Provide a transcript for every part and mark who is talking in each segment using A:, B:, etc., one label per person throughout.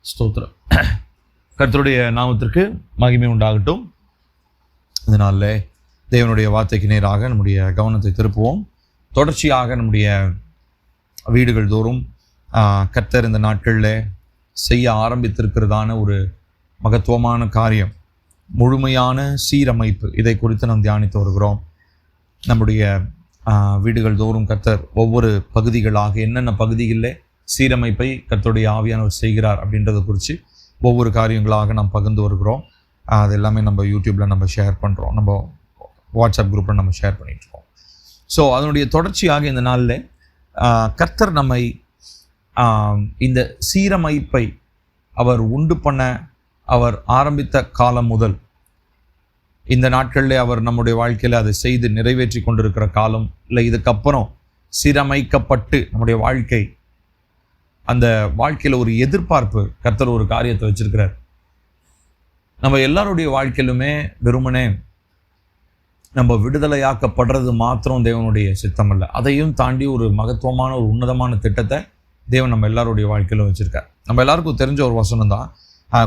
A: ஸ்தோத்திரம். கர்த்தருடைய நாமத்திற்கு மகிமை உண்டாகட்டும். இந்த நாளில் தேவனுடைய வார்த்தைக்கு நேராக நம்முடைய கவனத்தை திருப்புவோம். தொடர்ச்சியாக நம்முடைய வீடுகள் தோறும் கர்த்தர் இந்த நாட்களில் செய்ய ஆரம்பித்திருக்கிறதான ஒரு மகத்துவமான காரியம், முழுமையான சீரமைப்பு. இதை குறித்து நாம் தியானித்து வருகிறோம். நம்முடைய வீடுகள் தோறும் கர்த்தர் ஒவ்வொரு பகுதிகளாக என்னென்ன பகுதிகளில் சீரமைப்பை கர்த்தருடைய ஆவியானவர் செய்கிறார் அப்படின்றத குறித்து ஒவ்வொரு காரியங்களாக நாம் பகிர்ந்து வருகிறோம். அது எல்லாமே நம்ம யூடியூப்பில் நம்ம ஷேர் பண்ணுறோம், நம்ம வாட்ஸ்அப் குரூப்பில் நம்ம ஷேர் பண்ணிகிட்ருக்கோம். ஸோ அதனுடைய தொடர்ச்சியாக இந்த நாளில் கர்த்தர் நம்மை இந்த சீரமைப்பை அவர் உண்டு பண்ண அவர் ஆரம்பித்த காலம் முதல் இந்த நாட்களில் அவர் நம்முடைய வாழ்க்கையில் அதை செய்து நிறைவேற்றி கொண்டிருக்கிற காலம், இல்லை இதுக்கப்புறம் சீரமைக்கப்பட்டு நம்முடைய வாழ்க்கை, அந்த வாழ்க்கையில் ஒரு எதிர்பார்ப்பு கர்த்தர் ஒரு காரியத்தை வச்சிருக்கிறார். நம்ம எல்லாருடைய வாழ்க்கையிலுமே வெறுமனே நம்ம விடுதலையாக்கப்படுறது மாத்திரம் தேவனுடைய சித்தம் இல்லை, அதையும் தாண்டி ஒரு மகத்துவமான ஒரு உன்னதமான திட்டத்தை தேவன் நம்ம எல்லாருடைய வாழ்க்கையிலும் வச்சிருக்கார். நம்ம எல்லாருக்கும் தெரிஞ்ச ஒரு வசனம் தான்,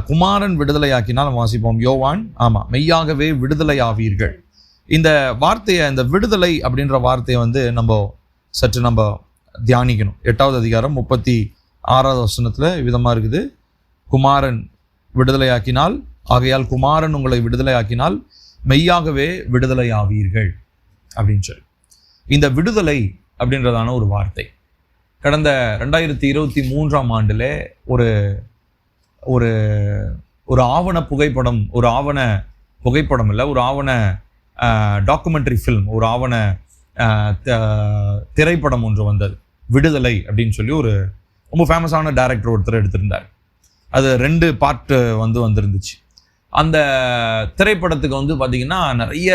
A: குமாரன் விடுதலையாக்கினால் வாசிப்போம். யோவான், மெய்யாகவே விடுதலையாவீர்கள். இந்த வார்த்தையை, இந்த விடுதலை அப்படின்ற வார்த்தையை நம்ம தியானிக்கணும். 8வது அதிகாரம் 36வது வசனத்தில் விதமாக இருக்குது. குமாரன் விடுதலையாக்கினால், ஆகையால் குமாரன் உங்களை விடுதலையாக்கினால் மெய்யாகவே விடுதலையாவீர்கள் அப்படின்னு சொல்லி, இந்த விடுதலை அப்படின்றதான ஒரு வார்த்தை கடந்த 2023ஆம் ஆண்டில் ஒரு ஒரு ஆவண புகைப்படம், ஒரு ஆவண புகைப்படம் இல்லை, ஒரு ஆவண டாக்குமெண்ட்ரி ஃபில்ம், ஒரு ஆவண திரைப்படம் ஒன்று வந்தது. விடுதலை அப்படின்னு சொல்லி ஒரு ரொம்ப ஃபேமஸான டைரக்டர் ஒருத்தர் எடுத்திருந்தார். அது 2 பார்ட் வந்திருந்துச்சு. அந்த திரைப்படத்துக்கு பார்த்திங்கன்னா நிறைய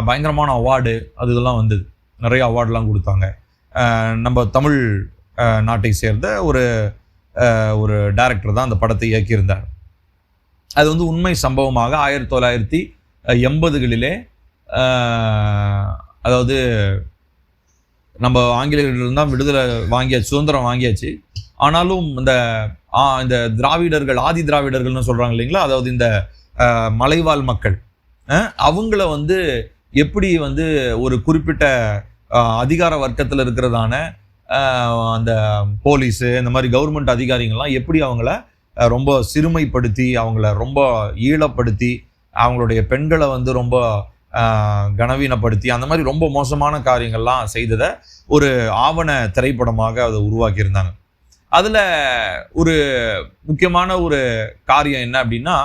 A: பயங்கரமான அவார்டு அதெல்லாம் வந்தது. நிறைய அவார்டெலாம் கொடுத்தாங்க. நம்ம தமிழ் நாட்டை சேர்ந்த ஒரு டைரக்டர் தான் அந்த படத்தை இயக்கியிருந்தார். அது உண்மை சம்பவமாக 1980களிலே, அதாவது நம்ம ஆங்கிலேயர்கள் தான் விடுதலை வாங்கியாச்சு, சுதந்திரம் வாங்கியாச்சு. ஆனாலும் இந்த திராவிடர்கள், ஆதி திராவிடர்கள்னு சொல்கிறாங்க இல்லைங்களா, அதாவது இந்த மலைவாழ் மக்கள், அவங்கள எப்படி ஒரு குறிப்பிட்ட அதிகார வர்க்கத்தில் இருக்கிறதான அந்த போலீஸு, இந்த மாதிரி கவர்மெண்ட் அதிகாரிகள்லாம் எப்படி அவங்கள ரொம்ப சிறுமைப்படுத்தி, அவங்கள ரொம்ப ஈழப்படுத்தி, அவங்களுடைய பெண்களை ரொம்ப கனவீனப்படுத்தி, அந்த மாதிரி ரொம்ப மோசமான காரியங்கள்லாம் செய்ததை ஒரு ஆவண திரைப்படமாக அதை உருவாக்கியிருந்தாங்க. அதில் ஒரு முக்கியமான ஒரு காரியம் என்ன அப்படின்னா,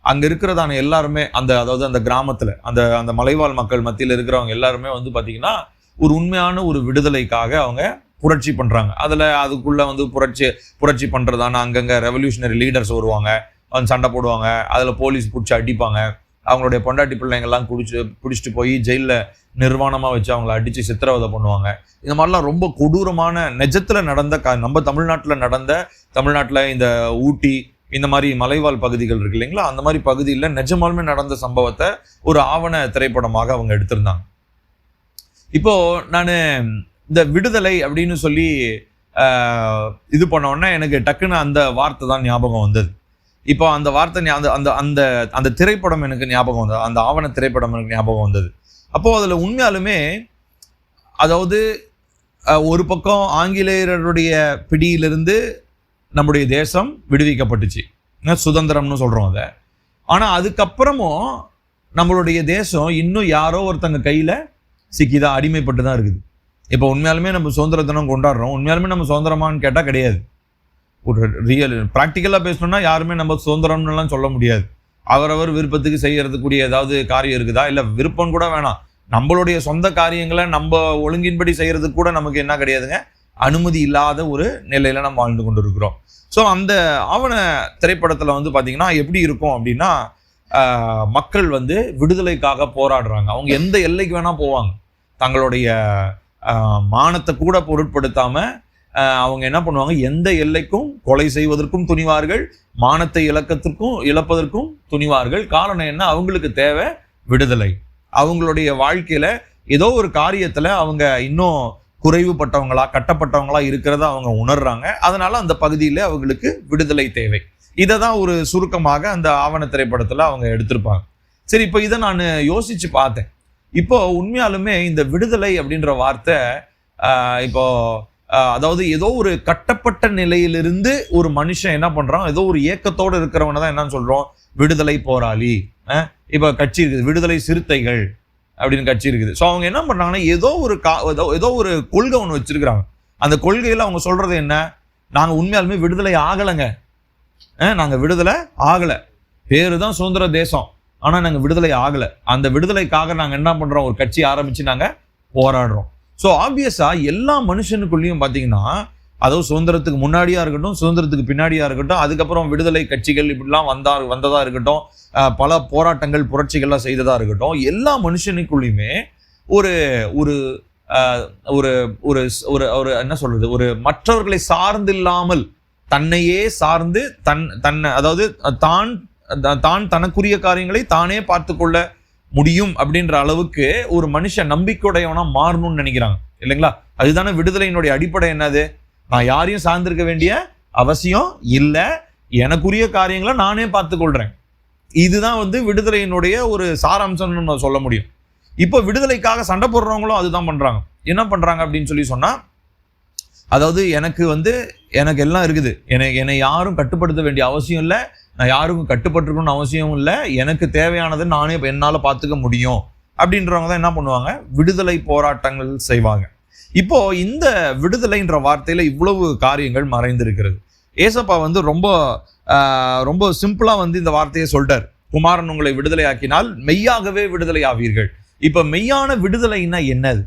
A: அங்கே இருக்கிறதான எல்லாருமே அதாவது அந்த கிராமத்தில் அந்த மலைவாழ் மக்கள் மத்தியில் இருக்கிறவங்க எல்லாருமே பார்த்திங்கன்னா ஒரு உண்மையான ஒரு விடுதலைக்காக அவங்க புரட்சி பண்ணுறாங்க. அதுக்குள்ளே புரட்சி பண்ணுறதான அங்கங்கே ரெவல்யூஷனரி லீடர்ஸ் வருவாங்க, சண்டை போடுவாங்க, அதில் போலீஸ் பிடிச்சி அடிப்பாங்க, அவங்களுடைய பொண்டாட்டி பிள்ளைங்கள்லாம் பிடிச்சிட்டு போய் ஜெயிலில் நிர்வாணமாக வச்சு அவங்கள அடித்து சித்திரவதை பண்ணுவாங்க. இந்த மாதிரிலாம் ரொம்ப கொடூரமான நிஜத்தில் நடந்த நம்ம தமிழ்நாட்டில் இந்த ஊட்டி, இந்த மாதிரி மலைவாழ் பகுதிகள் இருக்கு இல்லைங்களா, அந்த மாதிரி பகுதியில் நிஜமாலுமே நடந்த சம்பவத்தை ஒரு ஆவண திரைப்படமாக அவங்க எடுத்திருந்தாங்க. இப்போது நான் இந்த விடுதலை அப்படின்னு சொல்லி இது பண்ண உடனே எனக்கு டக்குன்னு அந்த வார்த்தை தான் ஞாபகம் வந்தது. இப்போ அந்த வார்த்தை அந்த திரைப்படம் எனக்கு ஞாபகம் வந்தது, அந்த ஆவண திரைப்படம் எனக்கு ஞாபகம் வந்தது. அப்போது அதில் உண்மையாலுமே, அதாவது ஒரு பக்கம் ஆங்கிலேயருடைய பிடியிலிருந்து நம்முடைய தேசம் விடுவிக்கப்பட்டுச்சு, சுதந்திரம்னு சொல்கிறோம் அதை. ஆனால் அதுக்கப்புறமும் நம்மளுடைய தேசம் இன்னும் யாரோ ஒருத்தங்க கையில் சிக்கிதான், அடிமைப்பட்டு தான் இருக்குது. இப்போ உண்மையாலுமே நம்ம சுதந்திர தினம் கொண்டாடுறோம், உண்மையாலுமே நம்ம சுதந்திரமானு கேட்டால் கிடையாது. ஒரு ப்ராக்டிக்கலாக பேசணும்னா யாருமே நம்ம சுதந்திரம்னுலாம் சொல்ல முடியாது. அவரவர் விருப்பத்துக்கு செய்யறதுக்கூடிய ஏதாவது காரியம் இருக்குதா, இல்லை விருப்பம் கூட வேணாம், நம்மளுடைய சொந்த காரியங்களை நம்ம ஒழுங்கின்படி செய்யறதுக்கு கூட நமக்கு என்ன கிடையாதுங்க, அனுமதி இல்லாத ஒரு நிலையில நம்ம வாழ்ந்து கொண்டு இருக்கிறோம். ஸோ அந்த ஆவண திரைப்படத்தில் பார்த்தீங்கன்னா எப்படி இருக்கும் அப்படின்னா, மக்கள் விடுதலைக்காக போராடுறாங்க. அவங்க எந்த எல்லைக்கு வேணால் போவாங்க. தங்களுடைய மானத்தை கூட பொருட்படுத்தாமல் அவங்க என்ன பண்ணுவாங்க, எந்த எல்லைக்கும் கொலை செய்வதற்கும் துணிவார்கள், மானத்தை இழப்பதற்கும் துணிவார்கள். காரணம் என்ன, அவங்களுக்கு தேவை விடுதலை. அவங்களுடைய வாழ்க்கையில் ஏதோ ஒரு காரியத்தில் அவங்க இன்னும் குறைவுபட்டவங்களா கட்டப்பட்டவங்களா இருக்கிறத அவங்க உணர்றாங்க. அதனால அந்த பகுதியில அவங்களுக்கு விடுதலை தேவை. இதை தான் ஒரு சுருக்கமாக அந்த ஆவண திரைப்படத்துல அவங்க எடுத்திருப்பாங்க. சரி, இப்போ இதை நான் யோசிச்சு பார்த்தேன். இப்போ உண்மையாலுமே இந்த விடுதலை அப்படின்ற வார்த்தை இப்போ அதாவது ஏதோ ஒரு கட்டப்பட்ட நிலையிலிருந்து ஒரு மனுஷன் என்ன பண்றான், ஏதோ ஒரு ஏக்கத்தோடு இருக்கிறவனை தான் என்னன்னு சொல்றோம், விடுதலை போராளி. இப்ப கட்சி இருக்குது, விடுதலை சிறுத்தைகள் அப்படின்னு கட்சி இருக்குது. ஸோ அவங்க என்ன பண்றாங்கன்னா, ஏதோ ஒரு கொள்கை ஒன்று வச்சிருக்கிறாங்க. அந்த கொள்கையில அவங்க சொல்றது என்ன, நாங்க உண்மையாலுமே விடுதலை ஆகலைங்க, நாங்க விடுதலை ஆகலை, பேரு தான் சுதந்திர தேசம், ஆனா நாங்க விடுதலை ஆகலை. அந்த விடுதலைக்காக நாங்க என்ன பண்றோம், ஒரு கட்சி ஆரம்பிச்சு நாங்க போராடுறோம். ஸோ ஆப்வியஸா எல்லா மனுஷனுக்குள்ளேயும் பார்த்தீங்கன்னா, அதாவது சுதந்திரத்துக்கு முன்னாடியா இருக்கட்டும், சுதந்திரத்துக்கு பின்னாடியா இருக்கட்டும், அதுக்கப்புறம் விடுதலை கட்சிகள் இப்படிலாம் வந்ததா இருக்கட்டும், பல போராட்டங்கள் புரட்சிகள்லாம் செய்ததா இருக்கட்டும், எல்லா மனுஷனுக்குள்ளேயுமே ஒரு ஒரு ஒரு ஒரு என்ன சொல்றது, ஒரு மற்றவர்களை சார்ந்து இல்லாமல் தன்னையே சார்ந்து தன்னை அதாவது தான் தனக்குரிய காரியங்களை தானே பார்த்து கொள்ள முடியும் அப்படின்ற அளவுக்கு ஒரு மனுஷன் நம்பிக்கையுடையவனா மாறணும்னு நினைக்கிறாங்க இல்லைங்களா? அதுதானே விடுதலையினுடைய அடிப்படை. என்னது, நான் யாரையும் சார்ந்திருக்க வேண்டிய அவசியம் இல்லை, எனக்குரிய காரியங்களை நானே பார்த்து கொள்றேன். இதுதான் விடுதலையினுடைய ஒரு சாராம்சம்னு நம்ம சொல்ல முடியும். இப்போ விடுதலைக்காக சண்டை போடுறவங்களும் அதுதான் பண்றாங்க. என்ன பண்றாங்க அப்படின்னு சொன்னா, அதாவது எனக்கு எல்லாம் இருக்குது, என்னை யாரும் கட்டுப்படுத்த வேண்டிய அவசியம் இல்லை, நான் யாருக்கும் கட்டுப்பட்டுருக்கணும்னு அவசியம் இல்லை, எனக்கு தேவையானதை நானே என்னால் பார்த்துக்க முடியும் அப்படின்றவங்க தான் என்ன பண்ணுவாங்க, விடுதலை போராட்டங்கள் செய்வாங்க. இப்போ இந்த விடுதலைன்ற வார்த்தையில இவ்வளவு காரியங்கள் மறைந்திருக்கிறது. ஏசப்பா ரொம்ப ரொம்ப சிம்பிளா இந்த வார்த்தையை சொல்லிட்டார், குமாரன் உங்களை விடுதலை ஆக்கினால் மெய்யாகவே விடுதலை ஆவீர்கள். இப்ப மெய்யான விடுதலைன்னா என்னது,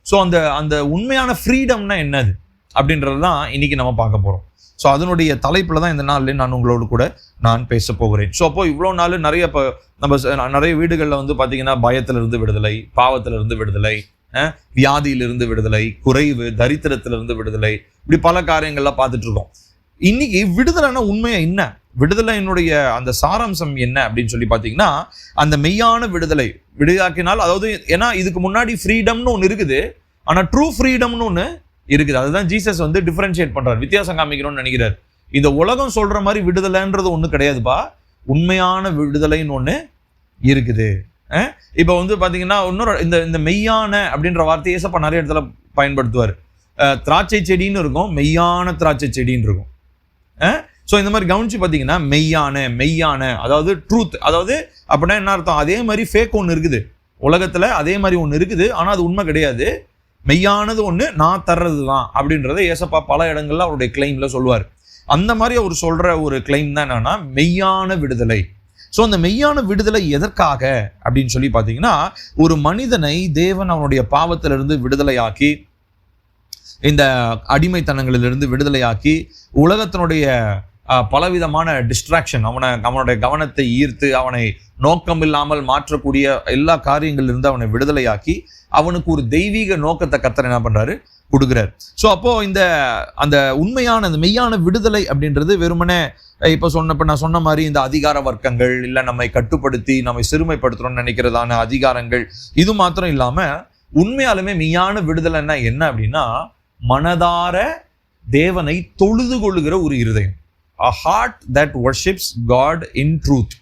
A: ஸோ அந்த உண்மையான ஃப்ரீடம்னா என்னது அப்படின்றது தான் இன்னைக்கு நம்ம பார்க்க போறோம். ஸோ அதனுடைய தலைப்புல தான் இந்த நாளில் நான் உங்களோடு கூட நான் பேச போகிறேன். ஸோ அப்போ இவ்வளோ நாள் நிறைய வீடுகளில் பார்த்தீங்கன்னா பயத்திலிருந்து விடுதலை, பாவத்திலிருந்து விடுதலை, வியாதியிலிருந்து விடுதலை, குறைவு, தரித்திரத்திலிருந்து விடுதலை, இப்படி பல காரியங்கள்லாம் பார்த்துட்டு இருக்கோம். இன்னைக்கு விடுதலைன்னா உண்மையா என்ன, விடுதலையினுடைய அந்த சாராம்சம் என்ன அப்படின்னு சொல்லி பார்த்தீங்கன்னா, அந்த மெய்யான விடுதலையாக்கினால், அதாவது ஏன்னா இதுக்கு முன்னாடி ஃப்ரீடம்னு ஒன்று இருக்குது, ஆனால் ட்ரூ ஃப்ரீடம்னு ஒன்று இருக்குது. அதுதான் ஜீசஸ் டிஃபரன்ஷியேட் பண்றாரு, வித்தியாசம் காமிக்கணும்னு நினைக்கிறார். இந்த உலகம் சொல்ற மாதிரி விடுதலைன்றது ஒண்ணு கிடையாதுப்பா, உண்மையான விடுதலைன்னு ஒண்ணு இருக்குது. இப்போ பாத்தீங்கன்னா இன்னொரு இந்த மெய்யான அப்படின்ற வார்த்தையை ஏசப்பா நிறைய இடத்துல பயன்படுத்துவார். திராட்சை செடின்னு இருக்கும், மெய்யான திராட்சை செடின்னு இருக்கும். ஸோ இந்த மாதிரி கவனிச்சு பார்த்தீங்கன்னா மெய்யான அதாவது ட்ரூத், அதாவது அப்படின்னா என்ன அர்த்தம், அதே மாதிரி ஃபேக் ஒன்று இருக்குது உலகத்துல, அதே மாதிரி ஒன்று இருக்குது, ஆனால் அது உண்மை கிடையாது. மெய்யானது ஒன்று நான் தர்றது தான் அப்படின்றத ஏசப்பா பல இடங்கள்ல அவருடைய கிளைம்ல சொல்லுவார். அந்த மாதிரி அவர் சொல்ற ஒரு கிளைம் தான் என்னன்னா மெய்யான விடுதலை. ஸோ அந்த மெய்யான விடுதலை எதற்காக அப்படின்னு சொல்லி பார்த்தீங்கன்னா, ஒரு மனிதனை தேவன் அவனுடைய பாவத்திலிருந்து விடுதலையாக்கி, இந்த அடிமைத்தனங்களிலிருந்து விடுதலையாக்கி, உலகத்தினுடைய பலவிதமான டிஸ்ட்ராக்ஷன், அவனுடைய கவனத்தை ஈர்த்து அவனை நோக்கம் இல்லாமல் மாற்றக்கூடிய எல்லா காரியங்களிலிருந்து அவனை விடுதலையாக்கி, அவனுக்கு ஒரு தெய்வீக நோக்கத்தை கர்த்தர் என்ன பண்றாரு, கொடுக்குறாரு. ஸோ அப்போ அந்த உண்மையான அந்த மெய்யான விடுதலை அப்படின்றது வெறுமனே இப்போ நான் சொன்ன மாதிரி இந்த அதிகார வர்க்கங்கள் இல்லை நம்மை கட்டுப்படுத்தி நம்மை சிறுமைப்படுத்துறோம்னு நினைக்கிறதான அதிகாரங்கள், இது மாத்திரம் இல்லாம உண்மையாலுமே மெய்யான விடுதலைன்னா என்ன அப்படின்னா, மனதார தேவனை தொழுது கொள்ளுகிற ஒரு இருதயம். A heart that worships God in truth.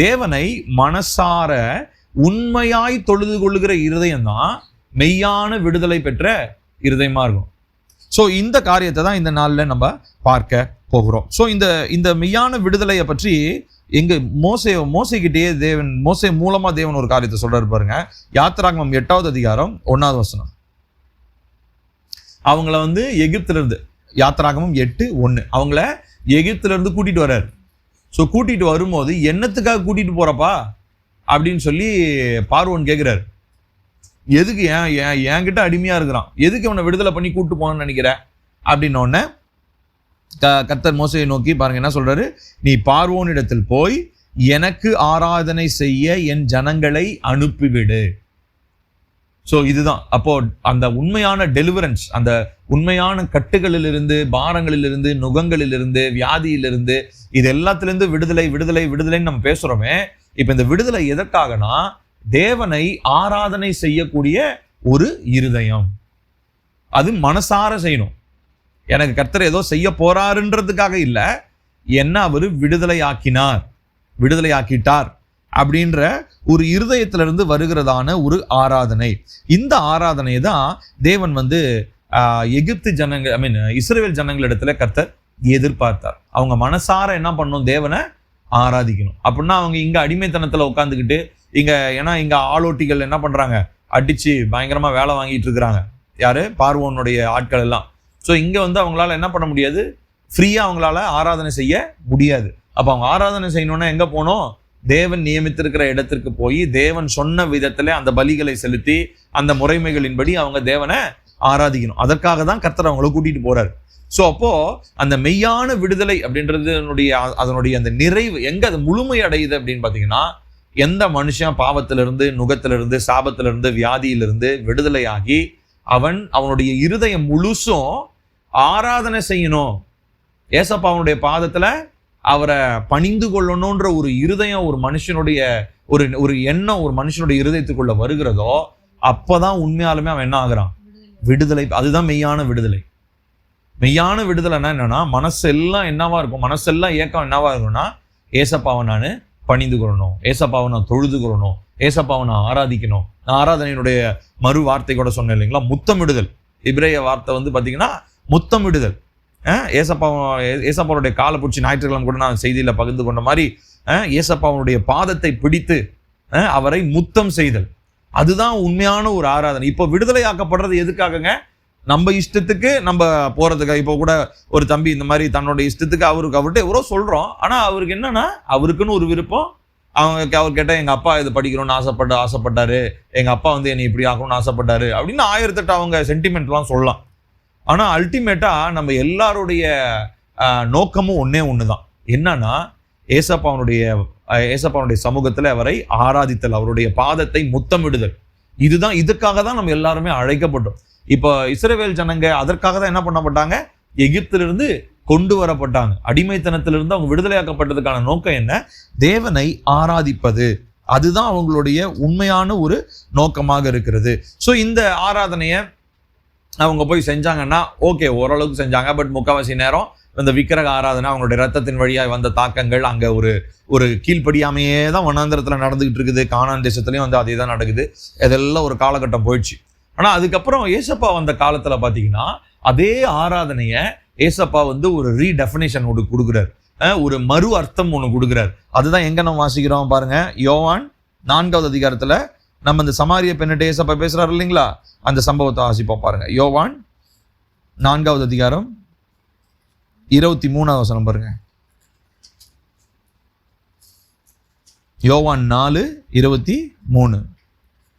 A: தேவனை மனசார உண்மையாய் தொழுது கொள்ளுகிற இருதயம் தான் மெய்யான விடுதலை பெற்ற இருதயமா இருக்கும். ஸோ இந்த காரியத்தை தான் இந்த நாளில் நம்ம பார்க்க போகிறோம். ஸோ இந்த மெய்யான விடுதலையை பற்றி மோசேகிட்டேயே மோசே மூலமா தேவன் ஒரு காரியத்தை சொல்றாரு பாருங்க. யாத்திராகமம் 8வது அதிகாரம் 1வது வசனம். அவங்கள எகிப்துல இருந்து, யாத்திராகமம் 8:1, அவங்கள எகிப்துல இருந்து கூட்டிட்டு வர்றாரு. ஸோ கூட்டிட்டு வரும்போது என்னத்துக்காக கூட்டிட்டு போறப்பா அப்படின்னு சொல்லி பார்வோன் கேட்கிறாரு. எதுக்கு என்கிட்ட அடிமையா இருக்கிறான், எதுக்கு அவனை விடுதலை பண்ணி கூட்டு போனோம்னு நினைக்கிற அப்படின்னு உடனே கர்த்தர் மோசேயை நோக்கி பாருங்க என்ன சொல்றாரு, நீ பார்வோனிடத்தில் போய் எனக்கு ஆராதனை செய்ய என் ஜனங்களை அனுப்பிவிடு. ஸோ இதுதான் அப்போ அந்த உண்மையான டெலிவரன்ஸ், அந்த உண்மையான கட்டுகளிலிருந்து, பாரங்களிலிருந்து, நுகங்களிலிருந்து, வியாதியிலிருந்து, இது எல்லாத்திலிருந்து விடுதலைன்னு நம்ம பேசுறோமே. இப்ப இந்த விடுதலை எதற்காகனா, தேவனை ஆராதனை செய்யக்கூடிய ஒரு இருதயம். அது மனசார செய்யணும். எனக்கு கர்த்தர் ஏதோ செய்ய போறாருன்றதுக்காக இல்லை, என்ன அவர் விடுதலையாக்கிட்டார் அப்படின்ற ஒரு இருதயத்திலிருந்து வருகிறதான ஒரு ஆராதனை. இந்த ஆராதனை தான் தேவன் எகிப்து ஜனங்கள் இஸ்ரவேல் ஜனங்களிடத்துல கர்த்தர் எதிர்பார்த்தார். அவங்க மனசார என்ன பண்ணணும்? தேவனை ஆராதிக்கணும். அப்படின்னா அவங்க இங்க அடிமைத்தனத்துல உட்காந்துக்கிட்டு ஏன்னா இங்க ஆளோட்டிகள் என்ன பண்றாங்க? அடிச்சு பயங்கரமா வேலை வாங்கிட்டு இருக்கிறாங்க. யாரு? பார்வோனுடைய ஆட்கள் எல்லாம். ஸோ இங்க அவங்களால என்ன பண்ண முடியாது? ஃப்ரீயா அவங்களால ஆராதனை செய்ய முடியாது. அப்ப அவங்க ஆராதனை செய்யணும்னா எங்க போகணும்? தேவன் நியமித்திருக்கிற இடத்திற்கு போய் தேவன் சொன்ன விதத்துல அந்த பலிகளை செலுத்தி அந்த முறைமைகளின்படி அவங்க தேவனை ஆராதிக்கணும். அதற்காக தான் கர்த்தர் அவங்கள கூட்டிட்டு போறாரு. ஸோ அப்போ அந்த மெய்யான விடுதலை அப்படின்றது அதனுடைய அந்த நிறைவு எங்க அது முழுமை அடையுது அப்படின்னு பாத்தீங்கன்னா, எந்த மனுஷன் பாவத்திலிருந்து, நுகத்திலிருந்து, சாபத்திலிருந்து, வியாதியிலிருந்து விடுதலையாகி அவனுடைய இருதயம் முழுசும் ஆராதனை செய்யணும், ஏசப்பாவனுடைய பாதத்துல அவரை பணிந்து கொள்ளணும்ன்ற ஒரு இருதயம் ஒரு மனுஷனுடைய ஒரு எண்ணம் ஒரு மனுஷனுடைய இருதயத்துக்குள்ள வருகிறதோ, அப்பதான் உண்மையாலுமே அவன் என்ன ஆகுறான்? விடுதலை. அதுதான் மெய்யான விடுதலை. மெய்யான விடுதலைன்னா என்னன்னா, மனசெல்லாம் என்னவா இருக்கும்? மனசெல்லாம் ஏக்கம் என்னவா இருக்கும்னா, ஏசப்பாவை நான் பணிந்து கொள்ளணும், ஏசப்பாவை நான் தொழுது கொள்ளணும், ஏசப்பாவை நான் ஆராதிக்கணும். நான் ஆராதனையினுடைய மறு வார்த்தை கூட சொன்னேன் இல்லைங்களா? முத்தமிடுதல். இப்ரேய வார்த்தை பாத்தீங்கன்னா முத்தமிடுதல். ஏசப்பாவுடைய காலை பிடிச்சி ஞாயிற்றுக்கிழமை கூட நான் செய்தியில பகிர்ந்து கொண்ட மாதிரி ஏசப்பாவுடைய பாதத்தை பிடித்து அவரை முத்தம் செய்தல். அதுதான் உண்மையான ஒரு ஆராதனை. இப்போ விடுதலையாக்கப்படுறது எதுக்காகங்க? நம்ம இஷ்டத்துக்கு நம்ம போறதுக்காக. இப்போ கூட ஒரு தம்பி இந்த மாதிரி தன்னோட இஷ்டத்துக்கு அவர்கிட்ட எவ்வளோ சொல்றோம். ஆனா அவருக்கு என்னன்னா, அவருக்குன்னு ஒரு விருப்பம். அவர் கேட்டா எங்க அப்பா இது படிக்கணும்னு ஆசைப்பட்டாரு, எங்க அப்பா என்னை இப்படி ஆகணும்னு ஆசைப்பட்டாரு அப்படின்னு 1008 அவங்க சென்டிமெண்ட்லாம் சொல்லலாம். ஆனா அல்டிமேட்டா நம்ம எல்லாருடைய நோக்கமும் ஒண்ணுதான். என்னன்னா, ஏசப்பாவுடைய சமூகத்துல அவரை ஆராதித்தல், அவருடைய பாதத்தை முத்தமிடுதல். இதுக்காக தான் நம்ம எல்லாருமே அழைக்கப்பட்டோம். இப்போ இஸ்ரவேல் ஜனங்க அதற்காக தான் என்ன பண்ணப்பட்டாங்க? எகிப்திலிருந்து கொண்டு வரப்பட்டாங்க. அடிமைத்தனத்திலிருந்து அவங்க விடுதலையாக்கப்பட்டதுக்கான நோக்கம் என்ன? தேவனை ஆராதிப்பது. அதுதான் அவங்களுடைய உண்மையான ஒரு நோக்கமாக இருக்கிறது. ஸோ இந்த ஆராதனையை அவங்க போய் செஞ்சாங்கன்னா ஓகே, ஓரளவுக்கு செஞ்சாங்க. பட் முக்கால்வாசி நேரம் இந்த விக்கிரக ஆராதனை, அவங்களுடைய ரத்தத்தின் வழியாக வந்த தாக்கங்கள், அங்கே ஒரு கீழ்ப்படியாமையே தான் வனாந்திரத்தில் நடந்துகிட்டு இருக்குது. கானான் தேசத்துலையும் அதே தான் நடக்குது. இதெல்லாம் ஒரு காலகட்டம் போயிடுச்சு. ஆனால் அதுக்கப்புறம் ஏசப்பா வந்த காலத்தில் பார்த்தீங்கன்னா அதே ஆராதனையை ஏசப்பா ஒரு ரீடெஃபினேஷன் ஒன்று கொடுக்குறாரு, ஒரு மறு அர்த்தம் ஒன்று கொடுக்குறாரு. அதுதான் எங்க நம்ம வாசிக்கிறோம் பாருங்க. யோவான் 4வது அதிகாரத்துல நம்ம இந்த சமாரிய பெண்ணிட்ட ஏசப்பா பேசுறாரு இல்லைங்களா? அந்த சம்பவத்தை வாசிப்போம் பாருங்க. யோவான் 4வது அதிகாரம் 23வது வசனம் பாருங்க. யோவான் 4:23.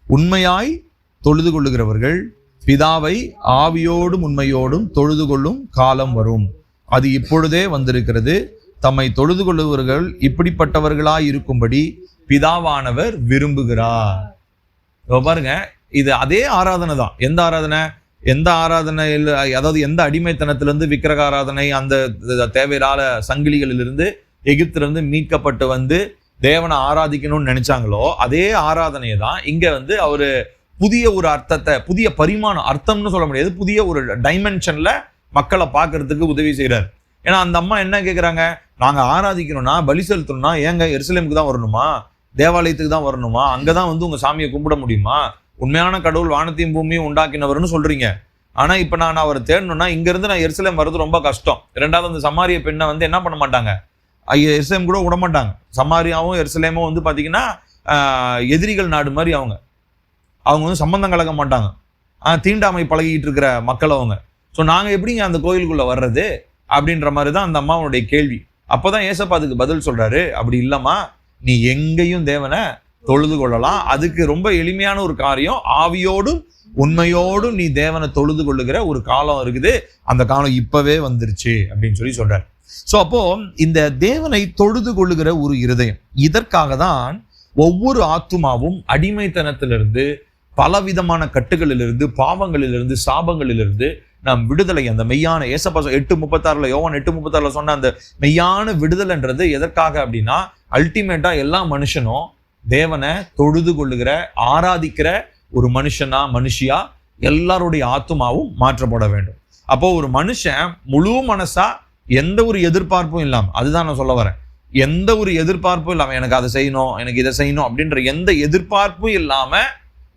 A: உண்மையாய் தொழுது கொள்ளுகிறவர்கள் பிதாவை ஆவியோடும் உண்மையோடும் தொழுது கொள்ளும் காலம் வரும், அது இப்பொழுதே வந்திருக்கிறது. தம்மை தொழுது கொள்ளுவர்கள் இப்படிப்பட்டவர்களாய் இருக்கும்படி பிதாவானவர் விரும்புகிறார். பாருங்க, இது அதே ஆராதனை தான். எந்த ஆராதனை அதாவது எந்த அடிமைத்தனத்திலிருந்து விக்கிரக ஆராதனை, அந்த தேவையில்லாத சங்கிலிகளிலிருந்து எகிப்திலிருந்து மீட்கப்பட்டு தேவனை ஆராதிக்கணும்னு நினைச்சாங்களோ, அதே ஆராதனையை தான் இங்க அவரு புதிய ஒரு அர்த்தத்தை, புதிய பரிமாணம், அர்த்தம்னு சொல்ல முடியாது, புதிய ஒரு டைமென்ஷன்ல மக்களை பார்க்கறதுக்கு உதவி செய்யறாரு. ஏன்னா அந்த அம்மா என்ன கேட்குறாங்க? நாங்க ஆராதிக்கணும்னா, பலி செலுத்தணும்னா ஏங்க எருசலேமுக்கு தான் வரணுமா? தேவாலயத்துக்கு தான் வரணுமா? அங்கதான் உங்க சாமியை கும்பிட முடியுமா? உண்மையான கடவுள் வானத்தையும் பூமியும் உண்டாக்கினவர்னு சொல்றீங்க. ஆனா இப்ப நான் அவரை தேடணும்னா இங்க இருந்து நான் எருசலேம் வர்றது ரொம்ப கஷ்டம். இரண்டாவது அந்த சமாரிய பெண்ணை என்ன பண்ண மாட்டாங்க, எருசலேம் கூட விட மாட்டாங்க. சமாரியாவும் எருசலேமும் பாத்தீங்கன்னா எதிரிகள் நாடு மாதிரி. அவங்க சம்பந்தம் கலக்க மாட்டாங்க. தீண்டாமை பழகிட்டு இருக்கிற மக்கள் அவங்க. ஸோ நாங்க எப்படிங்க அந்த கோயிலுக்குள்ள வர்றது அப்படின்ற மாதிரி தான் அந்த அம்மாவுடைய கேள்வி. அப்போதான் ஏசப்பா அதுக்கு பதில் சொல்றாரு, அப்படி இல்லம்மா, நீ எங்கேயும் தேவனை தொழுது கொள்ளலாம். அதுக்கு ரொம்ப எளிமையான ஒரு காரியம், ஆவியோடும் உண்மையோடும் நீ தேவனை தொழுது கொள்ளுகிற ஒரு காலம் இருக்குது. அந்த காலம் இப்பவே வந்துருச்சு அப்படின்னு சொல்றாரு. ஸோ அப்போ இந்த தேவனை தொழுது கொள்ளுகிற ஒரு இருதயம், இதற்காக தான் ஒவ்வொரு ஆத்துமாவும் அடிமைத்தனத்திலிருந்து, பலவிதமான கட்டுகளிலிருந்து, பாவங்களிலிருந்து, சாபங்களிலிருந்து நாம் விடுதலை, அந்த மெய்யான ஏசப்பா 8:36 யோவான் 8:36 சொன்ன அந்த மெய்யான விடுதலைன்றது எதற்காக அப்படின்னா, அல்டிமேட்டா எல்லா மனுஷனும் தேவனை தொழுது கொள்ளுகிற, ஆராதிக்கிற ஒரு மனுஷனா மனுஷியா எல்லாருடைய ஆத்துமாவும் மாற்றப்பட வேண்டும். அப்போ ஒரு மனுஷன் முழு மனசா எந்த ஒரு எதிர்பார்ப்பும் இல்லாம, அதுதான் நான் சொல்ல வரேன், எந்த ஒரு எதிர்பார்ப்பும் இல்லாம எனக்கு அதை செய்யணும், எனக்கு இதை செய்யணும் அப்படின்ற எந்த எதிர்பார்ப்பும் இல்லாம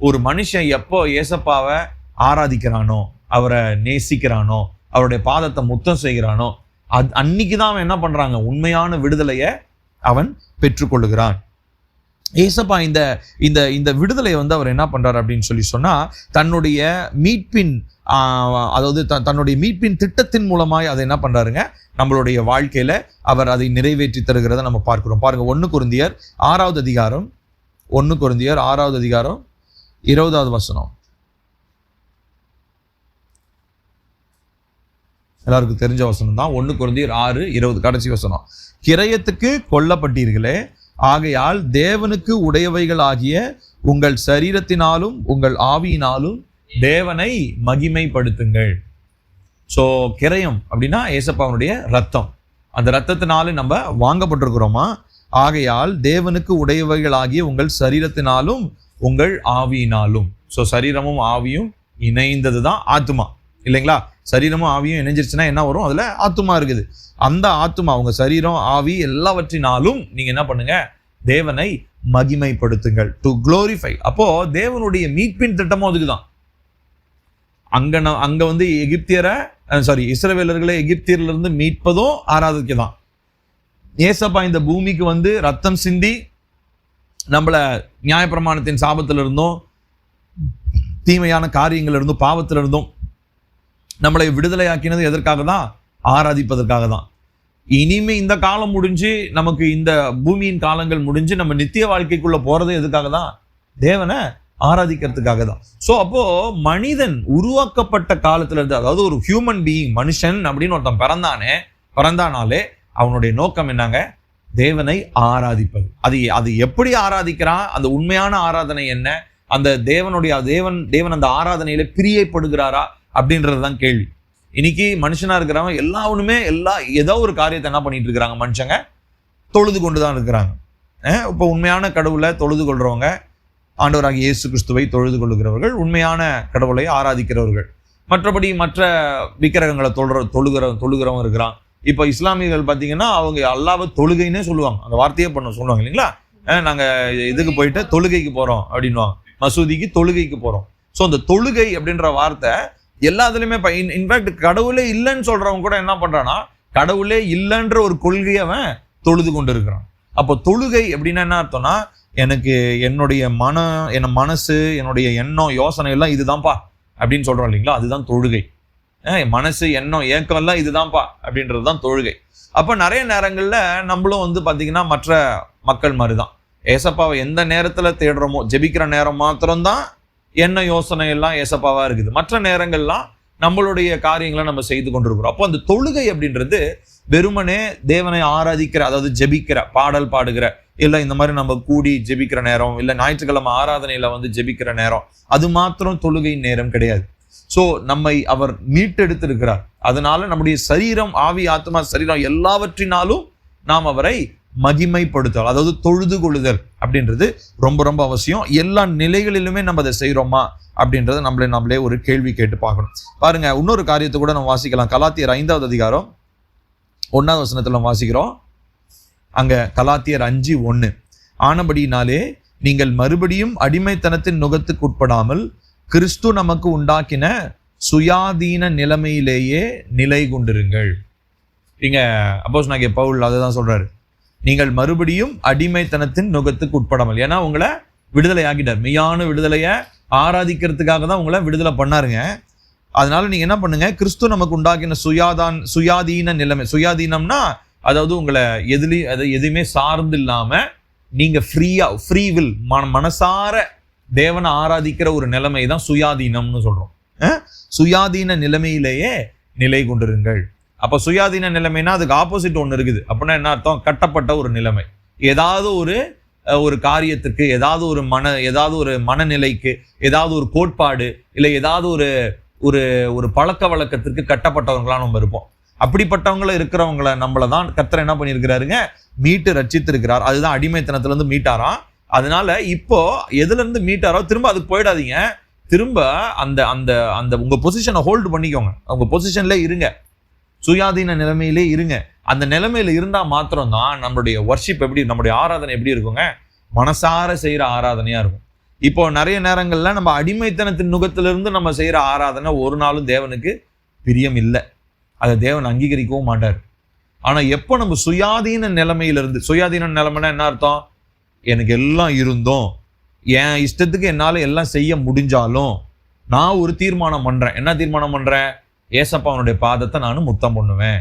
A: ஒரு மனுஷன் எப்போ ஏசப்பாவை ஆராதிக்கிறானோ, அவரை நேசிக்கிறானோ, அவருடைய பாதத்தை முத்தம் செய்கிறானோ, அன்னைக்குதான் அவன் என்ன பண்றாங்க, உண்மையான விடுதலையை அவன் பெற்றுக்கொள்ளுகிறான். ஏசப்பா இந்த இந்த இந்த விடுதலையை அவர் என்ன பண்றாரு அப்படின்னு சொன்னா, தன்னுடைய மீட்பின் அதாவது தன்னுடைய மீட்பின் திட்டத்தின் மூலமாய் அதை என்ன பண்றாருங்க, நம்மளுடைய வாழ்க்கையில அவர் அதை நிறைவேற்றி தருகிறத நம்ம பார்க்கிறோம். பாருங்க, 1 கொரிந்தியர் 6வது அதிகாரம் 1 கொரிந்தியர் 6வது அதிகாரம் 20வது வசனம். எல்லாருக்கும் தெரிஞ்ச வசனம் தான். 1 கொரிந்தியர் 6:20 கடைசி வசனம். கிரயத்துக்கு கொல்லப்பட்டீர்களே, ஆகையால் தேவனுக்கு உடையவைகள் ஆகிய உங்கள் சரீரத்தினாலும் உங்கள் ஆவியினாலும் தேவனை மகிமைப்படுத்துங்கள். ஸோ கிரயம் அப்படின்னா ஏசப்பாவுடைய ரத்தம், அந்த ரத்தத்தினால நம்ம வாங்கப்பட்டிருக்கிறோமா. ஆகையால் தேவனுக்கு உடையவைகள் ஆகிய உங்கள் சரீரத்தினாலும் உங்கள் ஆவியினாலும். ஸோ சரீரமும் ஆவியும் இணைந்தது தான் ஆத்துமா, இல்லைங்களா? சரீரமும் ஆவியும் இணைஞ்சிருச்சுன்னா என்ன வரும், அதுல ஆத்துமா இருக்குது. அந்த ஆத்துமா, உங்க சரீரம் ஆவி எல்லாவற்றினாலும் நீங்க என்ன பண்ணுங்க, தேவனை மகிமைப்படுத்துங்கள், டு குளோரிஃபை. அப்போ தேவனுடைய மீட்பின் திட்டமும் அதுக்குதான். அங்க எகிப்தியரை இஸ்ரவேலர்களை எகிப்தியர்ல இருந்து மீட்பதும் ஆராதிக்கதான். ஏசப்பா இந்த பூமிக்கு ரத்தம் சிந்தி நம்மள நியாயப்பிரமாணத்தின் சாபத்துல இருந்தும் தீமையான காரியங்கள் இருந்தும் பாவத்துல இருந்தும் நம்மளை விடுதலையாக்கினது எதற்காக தான், ஆராதிப்பதற்காக தான். இனிமே இந்த காலம் முடிஞ்சு, நமக்கு இந்த பூமியின் காலங்கள் முடிஞ்சு நம்ம நித்திய வாழ்க்கைக்குள்ள போறது எதுக்காக தான், தேவனை ஆராதிக்கிறதுக்காக தான். ஸோ அப்போ மனிதன் உருவாக்கப்பட்ட காலத்துல இருந்து, அதாவது ஒரு ஹியூமன் பீயிங், மனுஷன் அப்படின்னு ஒருத்தன் பிறந்தானாலே அவனுடைய நோக்கம் என்னங்க, தேவனை ஆராதிப்பது. அது எப்படி ஆராதிக்கிறான், அந்த உண்மையான ஆராதனை என்ன, அந்த தேவன் அந்த ஆராதனையில பிரியப்படுகிறாரா அப்படின்றதுதான் கேள்வி. இன்னைக்கு மனுஷனா இருக்கிறவங்க ஏதோ ஒரு காரியத்தை என்ன பண்ணிட்டு இருக்கிறாங்க, மனுஷங்க தொழுது கொண்டுதான் இருக்கிறாங்க. இப்போ உண்மையான கடவுளை தொழுது கொள்றவங்க, ஆண்டவராகிய இயேசு கிறிஸ்துவை தொழுது கொள்ளுகிறவர்கள், உண்மையான கடவுளை ஆராதிக்கிறவர்கள். மற்றபடி மற்ற விக்கிரகங்களை தொழுகிறவங்க இருக்கிறான். இப்போ இஸ்லாமியர்கள் பார்த்தீங்கன்னா அவங்க அல்லாஹ்வை தொழுகைன்னே சொல்லுவாங்க, அந்த வார்த்தையே சொல்லுவாங்க இல்லைங்களா. நாங்க இதுக்கு போயிட்டு தொழுகைக்கு போறோம் அப்படின்வாங்க, மசூதிக்கு தொழுகைக்கு போறோம். ஸோ அந்த தொழுகை அப்படின்ற வார்த்தை எல்லாத்துலயுமே, இன்ஃபேக்ட் கடவுளே இல்லைன்னு சொல்றவங்க கூட என்ன பண்றான்னா, கடவுளே இல்லைன்ற ஒரு கொள்கையை அவன் தொழுது கொண்டு இருக்கிறான். அப்போ தொழுகை அப்படின்னா என்ன அர்த்தம்னா, எனக்கு என்னுடைய மனசு, என்னுடைய எண்ணம், யோசனை எல்லாம் இதுதான்ப்பா அப்படின்னு சொல்றோம் இல்லைங்களா, அதுதான் தொழுகை. மனசு, எண்ணம், ஏக்கம் எல்லாம் இதுதான்ப்பா அப்படின்றதுதான் தொழுகை. அப்ப நிறைய நேரங்கள்ல நம்மளும் பாத்தீங்கன்னா மற்ற மக்கள் மாதிரிதான், ஏசப்பாவை எந்த நேரத்துல தேடுறோமோ, ஜெபிக்கிற நேரம் மாத்திரம்தான் என்ன யோசனை எல்லாம் ஏசப்பாவா இருக்குது, மற்ற நேரங்கள்லாம் நம்மளுடைய காரியங்களை நம்ம செய்து கொண்டிருக்கிறோம். அப்போ அந்த தொழுகை அப்படின்றது வெறுமனே தேவனை ஆராதிக்கிற, அதாவது ஜெபிக்கிற, பாடல் பாடுகிற, இல்லை இந்த மாதிரி நம்ம கூடி ஜெபிக்கிற நேரம், இல்லை ஞாயிற்றுக்கிழமை ஆராதனையில ஜெபிக்கிற நேரம், அது மாத்திரம் தொழுகை நேரம் கிடையாது. ஸோ நம்மை அவர் மீட்டெடுத்திருக்கிறார். அதனால நம்முடைய சரீரம், ஆவி, ஆத்மா, சரீரம் எல்லாவற்றினாலும் நாம் அவரை மகிமைப்படுத்தல், அதாவது தொழுது கொள்ளுதல் அப்படின்றது ரொம்ப ரொம்ப அவசியம். எல்லா நிலைகளிலுமே நம்ம அதை செய்யறோமா அப்படின்றத நம்மளே ஒரு கேள்வி கேட்டு பார்க்கணும். பாருங்க, இன்னொரு காரியத்தை கூட நம்ம வாசிக்கலாம். கலாத்தியர் 5வது அதிகாரம் 1வது வசனத்துல வாசிக்கிறோம். அங்க கலாத்தியர் 5:1, ஆனபடினாலே நீங்கள் மறுபடியும் அடிமைத்தனத்தின் நுகத்துக்கு உட்படாமல் கிறிஸ்து நமக்கு உண்டாக்கின சுயாதீன நிலைமையிலேயே நிலை கொண்டிருங்கள். இங்க அப்போஸ்தலனாகிய பவுல் அதுதான் சொல்றாரு, நீங்கள் மறுபடியும் அடிமைத்தனத்தின் நுகத்துக்கு உட்படாமல். ஏன்னா உங்களை விடுதலை ஆக்கிட்டார், மெய்யான விடுதலையை ஆராதிக்கிறதுக்காக தான் உங்களை விடுதலை பண்ணாருங்க. அதனால நீங்க என்ன பண்ணுங்க, கிறிஸ்து நமக்கு உண்டாக்கின சுயாதீன நிலைமை. சுயாதீனம்னா அதாவது உங்களை எதுவுமே சார்ந்து இல்லாம நீங்க ஃப்ரீ வில், மனசார தேவனை ஆராதிக்கிற ஒரு நிலைமை தான் சுயாதீனம்னு சொல்றோம். சுயாதீன நிலைமையிலேயே நிலை கொண்டிருங்கள். அப்ப சுயாதீன நிலைமைனா அதுக்கு ஆப்போசிட் ஒண்ணு இருக்குது. அப்படின்னா என்ன அர்த்தம், கட்டப்பட்ட ஒரு நிலைமை. ஏதாவது ஒரு காரியத்துக்கு, ஏதாவது ஒரு மனநிலைக்கு, ஏதாவது ஒரு கோட்பாடு, இல்லை ஏதாவது ஒரு பழக்க வழக்கத்திற்கு கட்டப்பட்டவங்களா நம்ம இருப்போம். அப்படிப்பட்டவங்கள இருக்கிறவங்கள நம்மளதான் கர்த்தர் என்ன பண்ணியிருக்கிறாருங்க, மீட்டு ரட்சித்திருக்கிறார். அதுதான் அடிமைத்தனத்துல இருந்து மீட்டாராம். அதனால இப்போ எதுல இருந்து மீட்டாரோ திரும்ப அதுக்கு போயிடாதீங்க, திரும்ப அந்த அந்த அந்த உங்க பொசிஷனை ஹோல்டு பண்ணிக்கோங்க. உங்க பொசிஷன்ல இருங்க, சுயாதீன நிலைமையிலே இருங்க. அந்த நிலைமையில இருந்தா மாத்திரம்தான் நம்மளுடைய வர்ஷிப் எப்படி, நம்மளுடைய ஆராதனை எப்படி இருக்குங்க, மனசார செய்யற ஆராதனையா இருக்கும். இப்போ நிறைய நேரங்கள்ல நம்ம அடிமைத்தனத்தின் நுகத்திலிருந்து நம்ம செய்யற ஆராதனை ஒரு நாளும் தேவனுக்கு பிரியம் இல்லை, அதை தேவன் அங்கீகரிக்கவும் மாட்டார். ஆனா எப்போ நம்ம சுயாதீன நிலைமையிலிருந்து, சுயாதீன நிலைமைனா என்ன அர்த்தம், எனக்கு எல்லாம் இருந்தும் என் இஷ்டத்துக்கு என்னால எல்லாம் செய்ய முடிஞ்சாலும் நான் ஒரு தீர்மானம் பண்றேன். என்ன தீர்மானம் பண்றேன், ஏசப்பாவனுடைய பாதத்தை நான் முத்தம் பண்ணுவேன்,